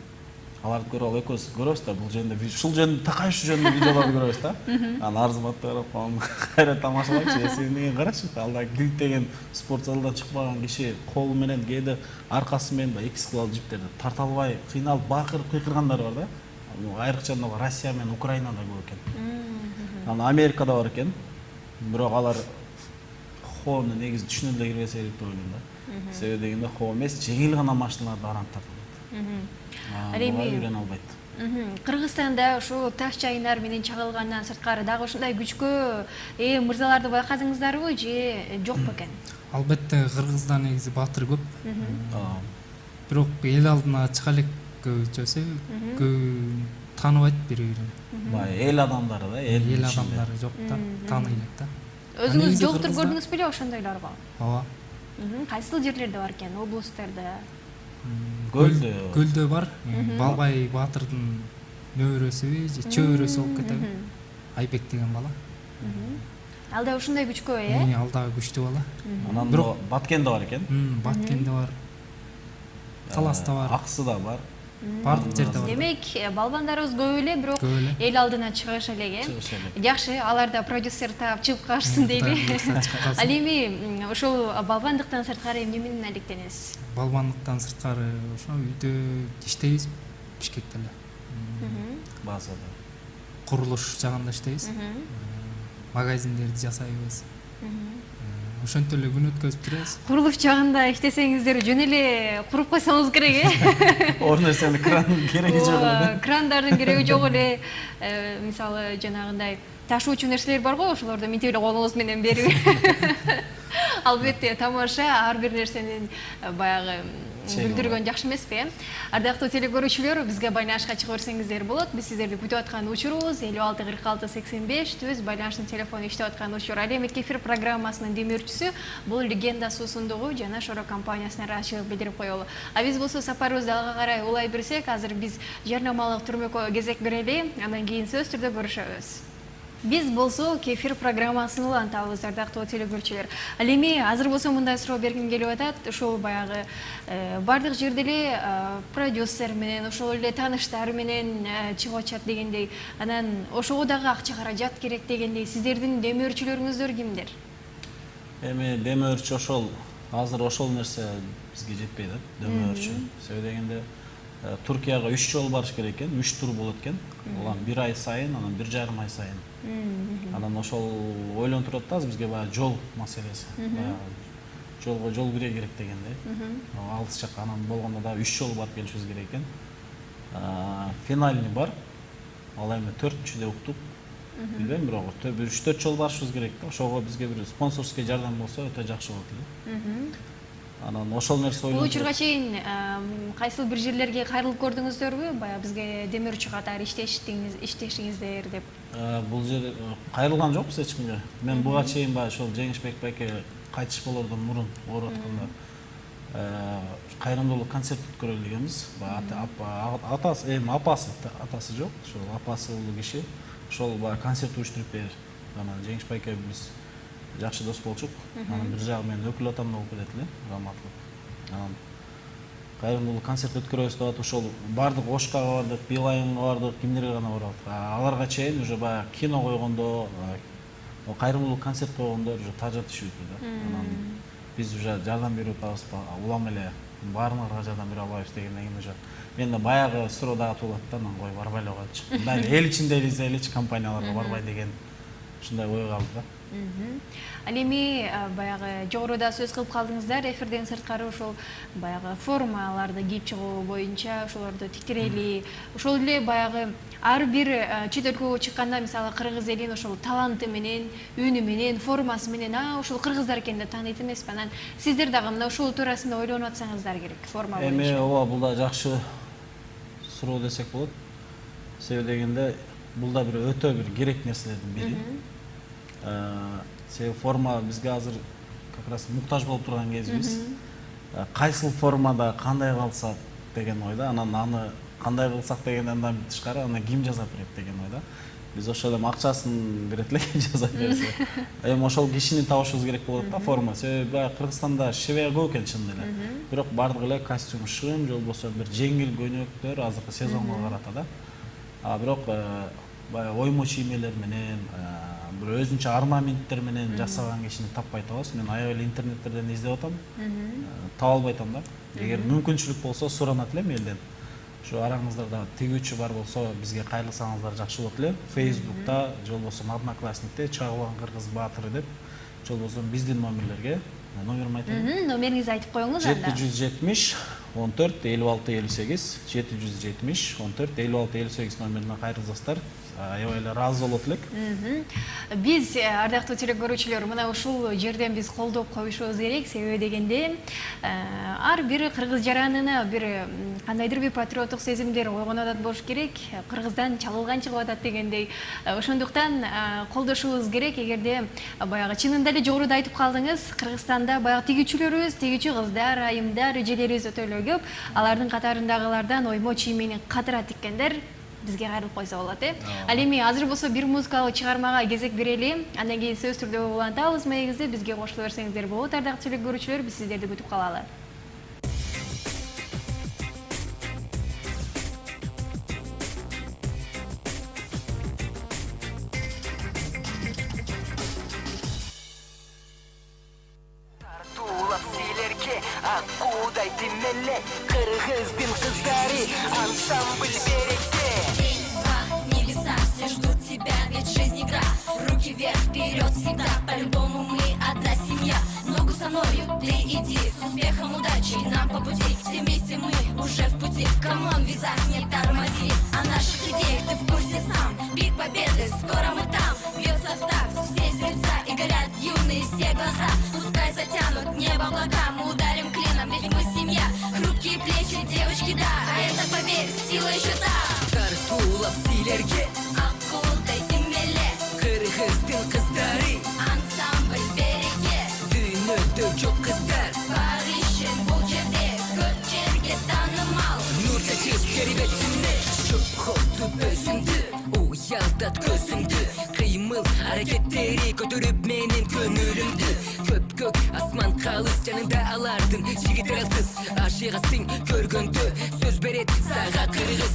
аларды көрүп алып экөөбүз көрөбүз да, бул жөнүндө ушул жөнүндө такай ушул жөнүндө видеоларды көрөбүз да. Анан Арзыматты карап калам, кайра тамашалайчы, сен деген карачы, алда килтеген спорт залдан чыкпаган киши колу менен кээде аркасы менен 2 скал жиптерди тарта албай, кыйналып бакырып кыйкыргандар бар да. Айрыкча Россия менен Украинада көп экен. Анан Америкада бар экен. Бирок алар хоону негизи түшүнө деле кирбесе керек деп ойлойм да. Себеби дегенде хоо эмес, жеңил гана машиналарды араң тартат. Буга үйрөнө албайт. Кыргызстанда ушу таш чайындар менен чагылгандан сырткары дагы ушундай күчкө мырзаларды байкадыңыздарбы же жок бекен? Албетте Кыргызда негизи баатыр көп. Бирок эл алдына чыга элек көбүнчөсү көп тааныбайт бири-бирин. Баягы эл адамдары да, эл адамдары жок да, тааный элек да. Өзүңүз жолуктуруп көрдүңүз беле ошондойлорго? Ооба. Кайсыл жерлерде бар экен? Облустарда? Көлдө бар. Балбай баатырдын нөөрөсүбү же чөбөрөсү болуп кетеби? Айбек деген бала. Ал да ушундай күчкө, Ал да күчтүү бала. Анан Баткенде бар экен. Баткенде бар. Таласта бар. Аксыда бар. Бардык жерде бар. Демек, балбандарыбыз көп эле, бирок эл алдына чыгыш элек, Жакшы, аларда продюсер таап чыгып калышсын дейли. Ал эми ошол балбандыктан сырткары эмне менен алектенесиз? Балбандыктан сырткары ошо үйдө иштейбиз, Бишкекте эле. Базада. Курулуш жагында иштейбиз. Магазиндерди жасайбыз. Ошентип эле күн өткөзүп жүрөбүз. Курулуш жагында иштесеңиздер жөн эле куруп койсоңуз керек, Ор нерсени кран кереги жок эле. Крандардын кереги жок эле. Мисалы жанагындай ташуучу нерселер бар го, ошолорду минтип эле колуңуз менен берип. Албетте тамаша ар бир нерсенин баягы билдиргөн жакшы эмеспи? Ардактуу телекөрүүчүлөр, бизге байланышка чыга берсеңиздер болот. Биз сиздерди күтүп аткан учурубуз 56 46 85 түз байланыштын телефону иштеп аткан учур. Ал эми эфир программасынын демөөрчүсү бул Легенда суусундугу жана Шоро компаниясына ачык билдирип коелу. А биз болсо сапарыбызды алга карай улай берсек, азыр биз жарнамалык түрмөккө кезек берели, андан кийин сөзсүз түрдө көрүшөбүз. Биз болсо кефир программасын улантабыз, ардактуу телекөрүүчүлөр. Ал эми азыр болсо мындай суроо бергим келип атат. Ошол баягы бардык жерде эле продюсер менен, ошол эле тааныштар менен чыгып атышат дегендей, анан ошого дагы акча каражат керек дегендей, сиздердин демөөрчүлөрүңүздөр кимдер? Эми демөөрчү ошол азыр ошол нерсе бизге жетпей да, демөөрчү. Себеби дегенде Туркияга 3 жол барыш керек экен, 3 тур болот экен. Улам 1 ай сайын, анан 1,5 ай сайын. Анан ошол ойлонуп турат да, бизге баягы жол маселеси. Жолго жол кире керек дегенде. Алыс жак анан болгондо да 3 жол барып келишибиз керек экен. Финальный бар. Ал эми 4-чүдө уктук. Билбейм, бирок 3-4 жол барышыбыз керек да. Ошого бизге бир спонсорский жардам болсо өтө жакшы болот эле. Анан ошол нерсе ойлонуп. Бул учурга чейин кайсыл бир жерлерге кайрылып көрдүңүздөрбү? Баягы бизге демөөрчү катары иштешиңиздер деп. Бул жер кайрылган жокпуз эч кимге. Мен буга чейин баягы ошол Жеңишбек байке кайтыш болордон мурун ооруп атканда кайрымдуулук концерт өткөрөлү дегенбиз. Атасы, атасы жок, ошол апасы улуу киши. Ошол баягы концерт уюштуруп берди. Анан Жеңиш байке биз жакшы дос болчук. Анан бир жагы менин өкүл атам да болуп кетет эле, Раматлык. Анан кайрымдуулук концерт өткөрөбүз деп атып, ошол бардык Ошкага бардык, Билайымга бардык, кимдерге гана барабыз. Аларга чейин уже баягы кино койгондо, кайрымдуулук концерт койгондо уже тажат иши өтүп да. Анан биз уже жардам берип атабыз, улам эле баарыңарга жардам бере албайбыз дегенден кийин уже мен да баягы суроо дагы туулат да, анан кой барбай эле коелучу. Дайы эл ичинде эле компанияларга барбай деген ушундай ой калды да. Ал эми баягы жогоруда сөз кылып калдыңыздар, эфирден сырткары ошол баягы формаларды кийип чыгуу боюнча ошолорду тиктирели, ошол эле баягы ар бир чет өлкөгө чыкканда мисалы кыргыз элин ошол таланты менен, үнү менен, формасы менен ошол кыргыздар экен деп тааныйт эмеспи? Анан сиздер дагы мына ушул туурасында ойлонуп атсаңыздар керек, форма боюнча. Эми ооба, бул да жакшы суроо десек болот. Себеби дегенде бул да бир өтө бир керек нерселердин бири. Себеби форма бизге азыр как раз муктаж болуп турган кезибиз. Кайсыл формада кандай калсак деген ойда, анан аны кандай кылсак дегенден тышкары аны ким жасап берет деген ойда. Биз ошол эми акчасын берет элек жасап берсе. Эми ошол кишини табышыбыз керек болот да, форма. Себеби баягы Кыргызстанда шебер көп экен чын эле. Бирок бардыгы эле костюм шым, же болбосо бир жеңил көнөктөр азыркы сезонго карата да. Бирок баягы оймо чиймелер менен, бир өзүнчө орнаменттер менен жасаган кишини таппай атабыз. Мен аябай эле интернеттерден издеп атам. Таба албай атам да. Эгер мүмкүнчүлүк болсо суранат элем элден. Şu arаңыздарда тегүүчү бар болсо бизге кайрылсаңыздар жакшы болот эле. Facebook'ta, же болбосо Одноклассникте Чагылган Кыргыз Баатыры деп, же болбосо биздин номерлерге номерин айтайын. Номериңизди айтып коюңуз анда. 770 14 56 58 770 14 56 58 номерине кайрылсаңыздар аябай эле ыраазы болот элек. Биз ардактуу телекөрүүчүлөр, мына ушул жерден биз колдоп коюшубуз керек. Себеби дегенде ар бир кыргыз жаранына бир кандайдыр бир патриоттук сезимдер ойгонуп атат болуш керек. Кыргыздан чалылган чыгып атат дегендей. Ошондуктан колдошубуз керек. Эгерде баягы чынында эле жогоруда айтып калдыңыз, Кыргызстанда баягы тигүүчүлөрүбүз, тигүүчү кыздар, айымдар, эжелерибиз өтө эле көп. Алардын катарындагылардан оймо чийимени катыра тиккендер бизге кайрылып койсо болот, Ал эми азыр болсо бир музыкалык чыгармага кезек берели. Андан кийин сөз түрдө улантабыз маегизди. Бизге кошуло берсеңиздер болот, ардактуу телекөрүүчүлөр. Биз сиздерди күтүп калалы. Аккудай тимеле, кыргыздын кыздары, ансамбль беректе. День, два, небеса, все ждут тебя, ведь жизнь игра. Руки вверх, вперед всегда, по-любому мы одна семья. Ногу со мною, ты иди, с успехом, удачи нам по пути. Все вместе мы уже в пути, камон, вязать не тормози. О наших идеях ты в курсе сам, пик победы, скоро мы там. Бьется в такт, все сердца и горят юные все глаза. Пускай затянут небо облака, мы ударим клином, ведь мы семья. Хрупкие плечи, девочки, да, а это, поверь, сила еще та. Тартулап силерге, аккудай тимеле, кыргыздын кыздары, ансамбль береге. Дүйнөдө жок кыздар, бар ишин бул жерде, көп жерге таанымал. Нур чачып кербетинде, чокотту өзүңдү, уялдат көзүңдү. Кыймыл аракеттери көтөрүп менин көңүлүмдү. Көк асман калыс жанында алардын жигиттер алсыз ашыгасың көргөндө сөз берет сага кыргыз.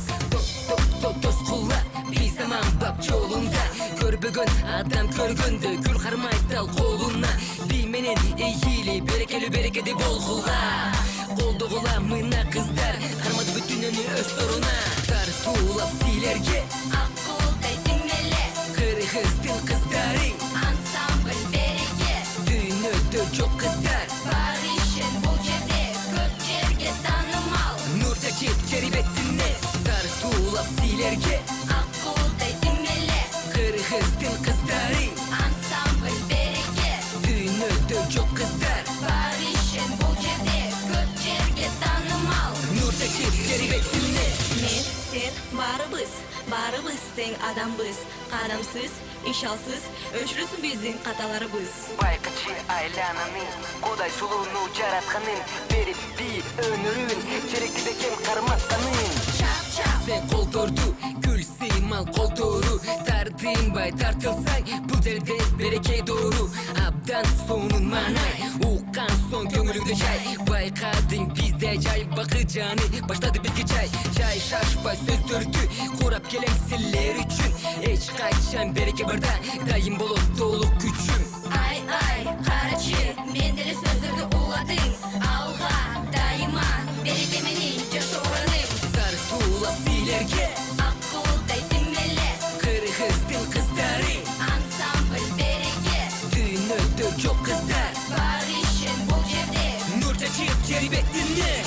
Тос кулла биз аман бап жолунда көрбөгөн адам көргөндө гүл кармайт ал колуна. Би менен эйили берекелүү берекеди болгула. Колдогула мына кыздар кармады бүт дүйнөнү өз торуна. Тартуулап силерге аккудай тимеле, кыргыздын кыздары, ансамбль береге. Дүйнөдө жок кыздар, бар ишин бул жерде, көп жерге таанымал. Нур чачып кербетине, тартуулап силерге аккудай тимеле, кыргыздын кыздары, ансамбль береге. Дүйнөдө жок кыздар, бар ишин бул жерде, көп жерге таанымал. Нур чачып кербетине. Мен сен барыбыз тең адамбыз. Кадамсыз, ишалсыз, өчүрүсүн биздин каталарыбыз. Байкачы айлананын, Кудай сулууну жаратканын, берип би өнөрүн, черекти бекем карматканын. Чап-чап Сен колдорду, гүл сыймал колдору, тартынбай тартылсаң, бул жерде береке доору. Абдан сонун маанай, уккан соң көңүлүңдө жай. Байкадың бизде жай, бакы жаны баштады бизге чай. Жай шашпай сөздөрдү, курап келем силер үчүн. Эч качан береке барда, дайым болот толук күчүм. Ай, карачы, мен деле сөздөрдү уладың. Алга, дайыма келбетине.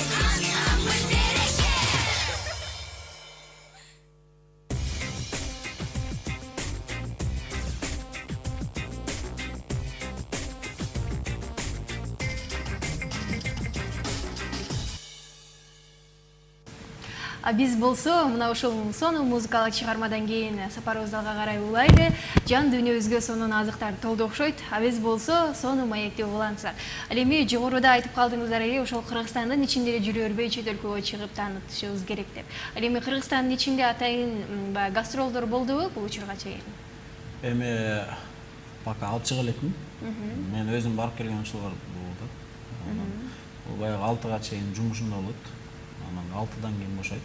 Биз болсо мына ушул сонун музыкалык чыгармадан кийин сапарыбызды алга карай улайлы. Жан дүйнөбүзгө сонун азыктар толду окшойт. Биз болсо сонун маекти улансак. Ал эми жогоруда айтып калдыңыздар эле ошол Кыргызстандын ичинде эле жүрө бербей чет өлкөгө чыгып таанытышыбыз керек деп. Ал эми Кыргызстандын ичинде атайын гастролдор болдубу бул учурга чейин? Эми пока алып чыга элекмин. Мен өзүм барып келген учурлар болду. Бул баягы 6га чейин жумушунда болот. Анан 6дан кийин бошойт.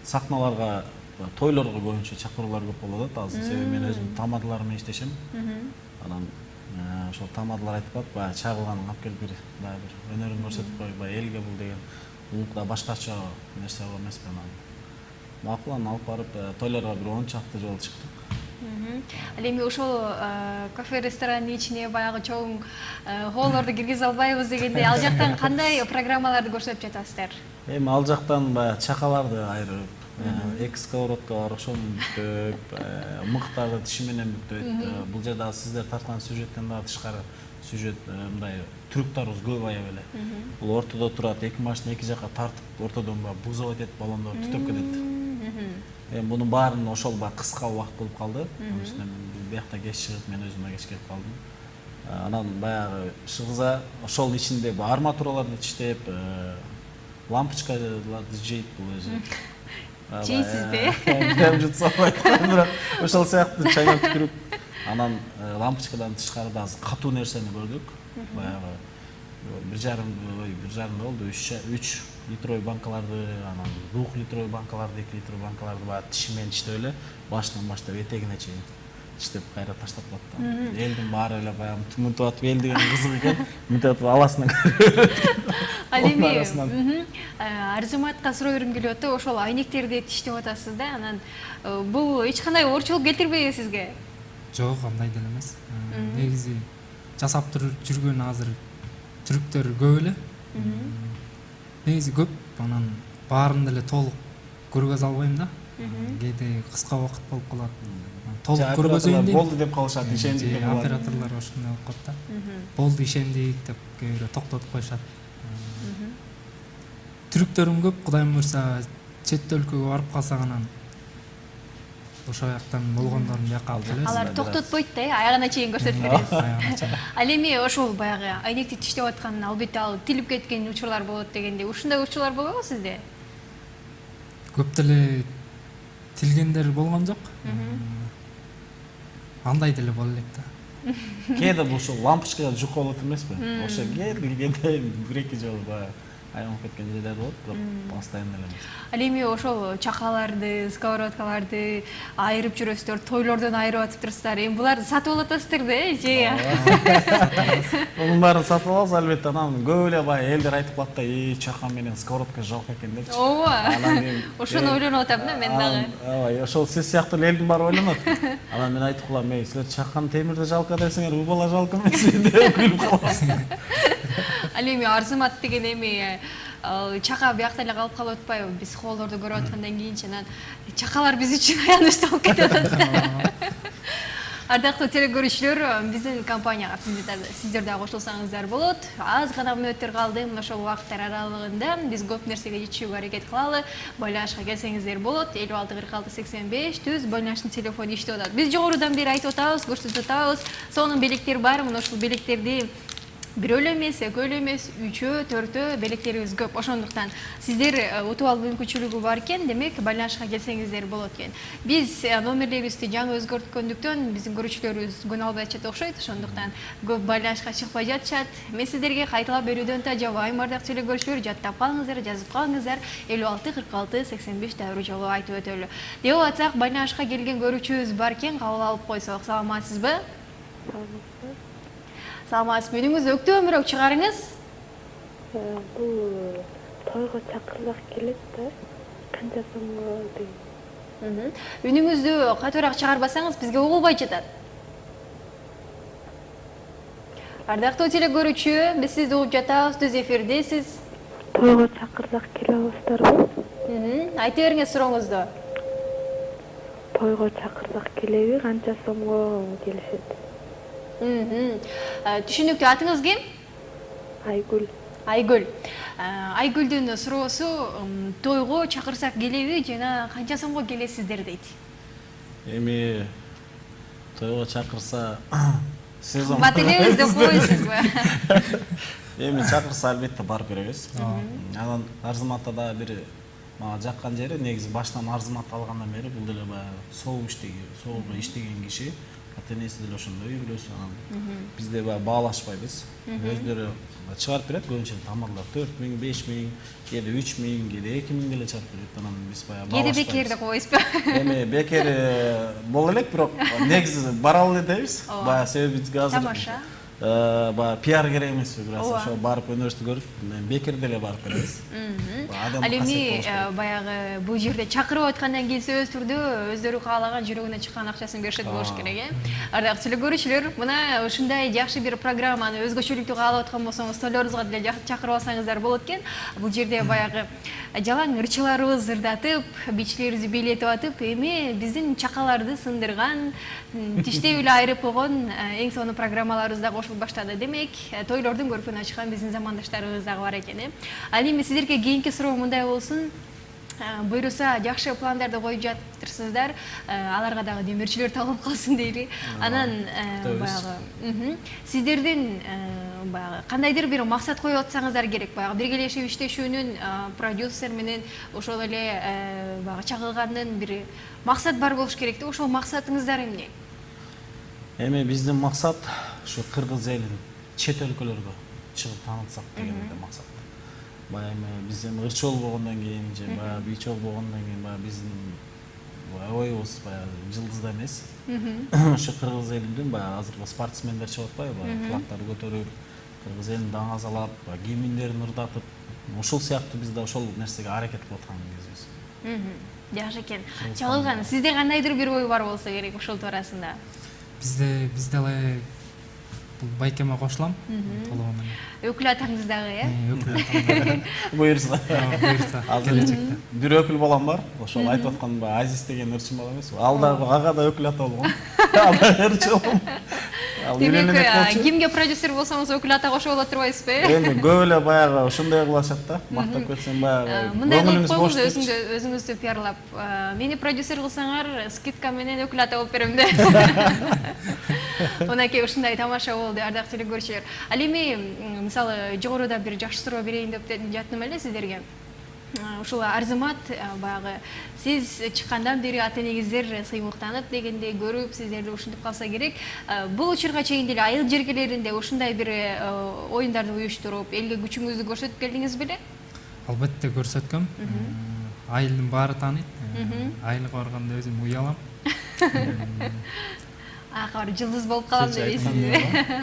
Сахналарга, тойлорго көбүнчө чакыруулар көп болот азыр. Себеби мен өзүм тамадалар менен иштешем. Анан ошол тамадалар айтып калат, баягы чагылганын алып келип бир өнөрүн көрсөтүп кой, баягы элге бул деген улукта башкача нерсе бар эмеспи анан. Макул анан алып барып тойлорго бир 10 чакты жолу чыктык. Ал эми ошол кафе ресторанын ичине баягы чоң хоолорду киргизе албайбыз дегенде ал жактан кандай программаларды көрсөтүп жатасыздар? Эми ал жактан баягы чакаларды айырып, эки сковородка бар, ошону бүктөп, мыктарды тиши менен бүктөйт. Бул жерде сиздер тарткан сюжеттен дагы тышкары сюжет мындай трюктарыбыз көп аябай эле. Бул ортодо турат, эки машина эки жака тартып, ортодон баягы бузап этет, баллондор түтөп кетет. Эми мунун баарын ошол баягы кыска убакыт болуп калды. Анын үстүнө биз биякта кеч чыгып, мен өзүм да кеч келип калдым. Анан баягы шыгыза ошол ичинде арматураларды иштеп, лампочкаларды жейт бул өзү. Жейсизби? Прям жутса айткан, бирок ошол сыяктуу чайнап түкүрүп, анан лампочкадан тышкары да азыр катуу нерсени көрдүк. Баягы 1,5 болду, 3 литровый банкаларды, анан 2 литровый банкаларды, 2 литровый банкаларды баягы тиши менен иштеп эле, башынан баштап этегине чейин иштеп кайра таштап калат. Элдин баары эле баягы мынтип атып эл деген кызык экен, мынтип атып аласынан көрөт. Ал эми Арзуматка суроо бергим келип атты, ошол айнектерди тиштеп атасыз да, анан бул эч кандай оорчулук келтирбейби сизге? Жок, андай деле эмес. Негизи жасап жүргөн азыр түрктөр көп эле. Негизи көп, анан баарын деле толук көргөзө албайм да. Кээде кыска убакыт болуп калат. Толук көргөзөйүн дейм. Болду деп калышат, ишендик деп калат. Операторлор ошондой болуп калат да. Болду, ишендик деп кээ бирөө токтотуп коюшат. Түрктөрүм көп, Кудайым буйрса, чет өлкөгө барып калсак анан ошол жактан болгондорун бияка алып келебиз. Алар токтотпойт да, аягына чейин көрсөтүп бересиз. Ал эми ошол баягы айнекти тиштеп аткан, албетте ал тилип кеткен учурлар болот дегенде, ушундай учурлар болобу сизде? Көп деле тилгендер болгон жок. Андай деле боло элек да. Кээде бул ошол лампочкага жук болот эмеспи? Ошо келгенде бир-эки жолу баягы айнып кеткен жерлер болот, бирок постоянно эле эмес. Ал эми ошол чакаларды, сковородкаларды айырып жүрөсүздөр, тойлордон айырып атып турасыздар. Эми буларды сатып алып атасыздар да, же? Мунун баарын сатып алабыз албетте. Анан көп эле баягы элдер айтып калат да, чака менен сковородка жалко экен депчи. Ооба. Ошону ойлонуп атам да мен дагы. Ооба, ошол сиз сыяктуу элдин баары ойлонот. Анан мен айтып калам, силер чаккан темирди жалко десеңер, бул бала жалко эмес деп күлүп каласың. Ал эми Арзымат деген эми чака биякта эле калып калып атпайбы? Биз хоолорду көрүп аткандан кийинчи анан чакалар биз үчүн аянычтуу болуп кетип атат. Ардактуу телекөрүүчүлөр, биздин компанияга сиздер дагы кошулсаңыздар болот. Аз гана мүнөттөр калды. Мына ошол убакыттар аралыгында биз көп нерсеге жетүүгө аракет кылалы. Байланышка келсеңиздер болот. 56 46 85 түз байланыштын телефону иштеп атат. Биз жогорудан бери айтып атабыз, көрсөтүп атабыз. Сонун белектер бар. Мына ушул белектерди бирөө эле эмес, экөө эле эмес, 3-өө, 4-өө белектерибиз көп. Ошондуктан сиздер утуп алуу мүмкүнчүлүгү бар экен, демек байланышка келсеңиздер болот экен. Биз номерлерибизди жаңы өзгөрткөндүктөн биздин көрүүчүлөрүбүз күн албай жатат окшойт. Ошондуктан көп байланышка чыкпай жатышат. Мен сиздерге кайталап берүүдөн тажабайм, ардактуу телекөрүүчүлөр, жаттап калыңыздар, жазып калыңыздар. 56 46 85 дагы жолу айтып өтөлү. Деп атсак, байланышка келген көрүүчүбүз бар экен, кабыл алып койсок. Саламатсызбы? Саламатсыз. Үнүңүздү өктөмүрөөк чыгарыңыз. Бул тойго чакырылак келет да. Канча сомго дейм. Үнүңүздү катуураак чыгарбасаңыз бизге угулбай жатат. Ардактуу теле көрүүчү, биз сизди угуп жатабыз, түз эфирдесиз. Тойго чакырсак келе аласыздарбы? Айта бериңиз сурооңузду. Тойго чакырсак келеби, канча сомго келишет? Түшүнүктүү, атыңыз ким? Айгүл. Айгүл. Айгүлдүн суроосу тойго чакырсак келеби жана канча сомго келесиздер дейт. Эми тойго чакырса сезон Кымбат элебиз деп коесузбу? Эми чакырса албетте барып беребиз. Анан Арзыматта бир мага жаккан жери негизи баштан Арзыматта алгандан бери бул деле баягы согуп иштеген киши, ата-энеси деле ошондой үй бүлөсү. Анан бизде баягы баалашпайбыз. Өздөрү чыгарып берет, көбүнчө тамырлар 4000, 5000, кээде 3000, кээде 2000 деле чыгарып берет. Анан биз баягы Кээде бекер деп коесузбу? Эми бекер боло элек, бирок негизи баралы эле дейбиз. Баягы себеби бизге азыр Тамаша. баягы пиар керек эмеспи, бирок ошо барып өнөрүбүздү көрүп, бекер деле барып беребиз. Ал эми баягы бул жерде чакырып аткандан кийин сөзсүз түрдө өздөрү каалаган жүрөгүнө чыккан акчасын беришет болуш керек, Ардактуу теле көрүүчүлөр, мына ушундай жакшы бир программаны өзгөчөлүктү каалап аткан болсоңуз, тойлорубузга деле чакырып алсаңыздар болот экен. Бул жерде баягы жалаң ырчыларыбыз ырдатып, бичлерибизди бийлетип атып, эми биздин чакаларды сындырган, тиштеп эле айырып койгон эң сонун программаларыбыз да кошулуп баштады. Демек, тойлордун көркүнө чыккан биздин замандаштарыбыз дагы бар экен. Ал эми сиздерге кийинки суроо мындай болсун. Буйруса жакшы пландарды коюп жатырсыздар, аларга дагы демирчилер табылып калсын дейли. Анан баягы сиздердин баягы кандайдыр бир максат коюп атсаңыздар керек, баягы биргелешип иштешүүнүн, продюсер менен ошол эле баягы чагылгандын бир максат бар болуш керек да. Ошол максатыңыздар эмне? Эми биздин максат ушу кыргыз элин чет өлкөлөргө чыгып таанытсак деген максат. Баягы биз эми ырчыл болгондон кийин же баягы бийчил болгондон кийин баягы биздин оюбуз баягы жылдызда эмес. Ошо кыргыз элиндин баягы азыркы спортсмендер чыгып атпайбы, баягы флагтарды көтөрүп, кыргыз элин даңазалап, гимндерин ырдатып, ушул сыяктуу биз да ошол нерсеге аракет кылып аткан кезибиз. Жакшы экен. Чагылган, сизде кандайдыр бир ой бар болсо керек ушул туурасында? Бизде деле бул байкема кошулам. Толугу менен. Өкүл атаңыз дагы, Өкүл атам. Буйрса. Буйрса. Азыр бир өкүл балам бар. Ошол айтып аткан Азиз деген ырчым бала эмеспи? Ал дагы ага да өкүл ата болгон. Ал да ырчым. Демек, кимге продюсер болсоңуз өкүл ата кошо болот турбайсызбы? Эми көп эле баягы ошондой кылышат да. Мактап кетсең баягы мындай кылып коюңуз, өзүңүздү пиарлап. Мени продюсер кылсаңар, скидка менен өкүл ата болуп берем де. Мынакей ушундай тамаша болду, ардактуу теле көрүүчүлөр. Ал эми мисалы жогоруда бир жакшы суроо берейин деп жаттым эле сиздерге. Ушул Арзымат баягы сиз чыккандан бери ата-энеңиздер сыймыктанып дегендей көрүп, сиздерди ушинтип калса керек. Бул учурга чейин деле айыл жергелеринде ушундай бир оюндарды уюштуруп, элге күчүңүздү көрсөтүп келдиңиз беле? Албетте көрсөткөм. Айылдын баары тааныйт. Айылга барганда өзүм уялам. Акыр жылдыз болуп калам дейсиз.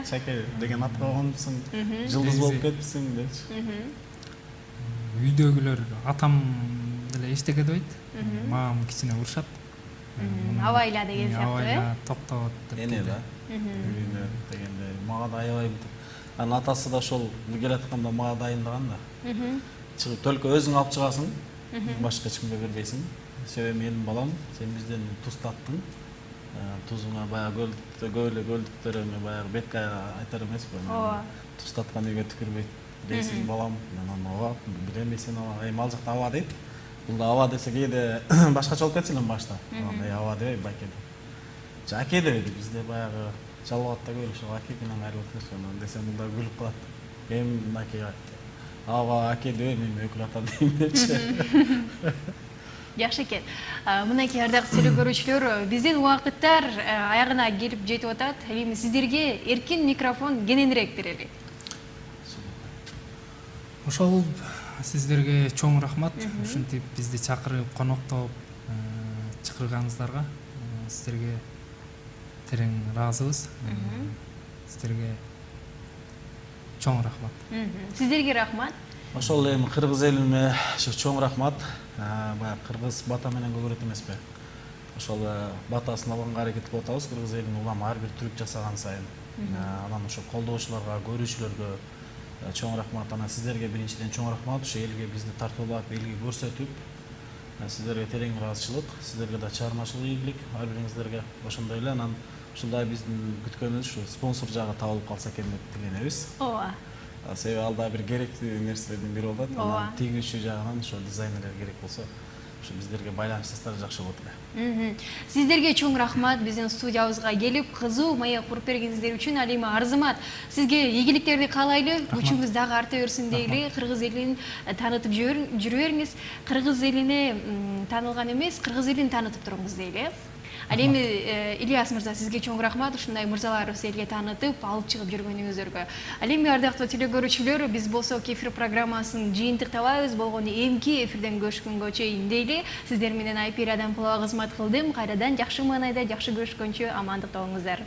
Чаке деген ат койгонсуң, жылдыз болуп кетипсиң депчи. Үйдөгүлөр атам деле эчтеке дейт. Мамам кичине урушат. Абайла деген сыяктуу. Абайла токтот деп. Эне да. Үйүнө дегенде мага да аябай бутуп. Анан атасы да ошол келатканда мага дайындаган да. Чыгып только өзүң алып чыгасың, башка эч кимге бербейсиң. Себеби менин балам, сен бизден туз таттың. Тузуңа баягы көлдүктөр эми баягы бетке айтар эмеспи? Туз таткан үйгө түкүрбөйт. Дейсиң балам, мен ооба, билем сен ооба, эми ал жакта аба дейт. Бул да аба десе кээде башкача болуп кетчү элем башта. Аба дебей, байке деп. Жаке дебейди, бизде баягы Жалбатта көрүп, ошо аке менен айрылып кеткен десем, бул да күлүп калат. Эми мынакей аба аке дебей, мен өкүл ата дейм депчи. Жакшы экен. Мынакей ардактуу теле көрүүчүлөр, биздин убакыттар аягына келип жетип атат. Эми сиздерге эркин микрофон кененирээк берели. Ошол сиздерге чоң рахмат. Ушинтип бизди чакырып, коноктоп чакырганыңыздарга сиздерге терең ыраазыбыз. Сиздерге чоң рахмат. Сиздерге рахмат. Ошол эми кыргыз элине чоң рахмат. Баягы кыргыз бата менен көгөрөт эмеспи? Ошол батасын алганга аракет кылып атабыз. Кыргыз элинин улам ар бир түрк жасаган сайын Анан ошо колдоочуларга, көрүүчүлөргө чоң рахмат. Анан сиздерге биринчиден чоң рахмат. Ошо элге бизди тартуулап, элге көрсөтүп, сиздерге терең ыраазычылык, сиздерге да чыгармачылык ийгилик, ар бириңиздерге ошондой эле. Анан ушундай биздин күткөнүбүз ушу спонсор жагы табылып калса экен деп тиленебиз. ооба. Себеби ал да бир керектүү нерселердин бири болот. Анан тийгүүчү жагынан ошо дизайнерлер керек болсо, ошо биздерге байланыштасаңар жакшы болот эле. Сиздерге чоң рахмат биздин студиябызга келип кызуу маек куруп бергениңиздер үчүн. Ал эми Арзымат, сизге ийгиликтерди каалайлы, күчүңүз дагы арта берсин дейли. Кыргыз элин таанытып жүрө бериңиз. Кыргыз элине таанылган эмес, кыргыз элин таанытып туруңуз дейли. Ал эми Ильяс мырза, сизге чоң рахмат ушундай мырзаларыбызды элге таанытып, алып чыгып жүргөнүңүздөргө. Ал эми ардактуу телекөрүүчүлөр, биз болсо кефир программасын жыйынтыктабайбыз, болгону эмки эфирден көрүшкөнгө чейин дейли. Сиздер менен Айпир Адамкулова кызмат кылдым. Кайрадан жакшы маанайда жакшы көрүшкөнчө амандыкта болуңуздар.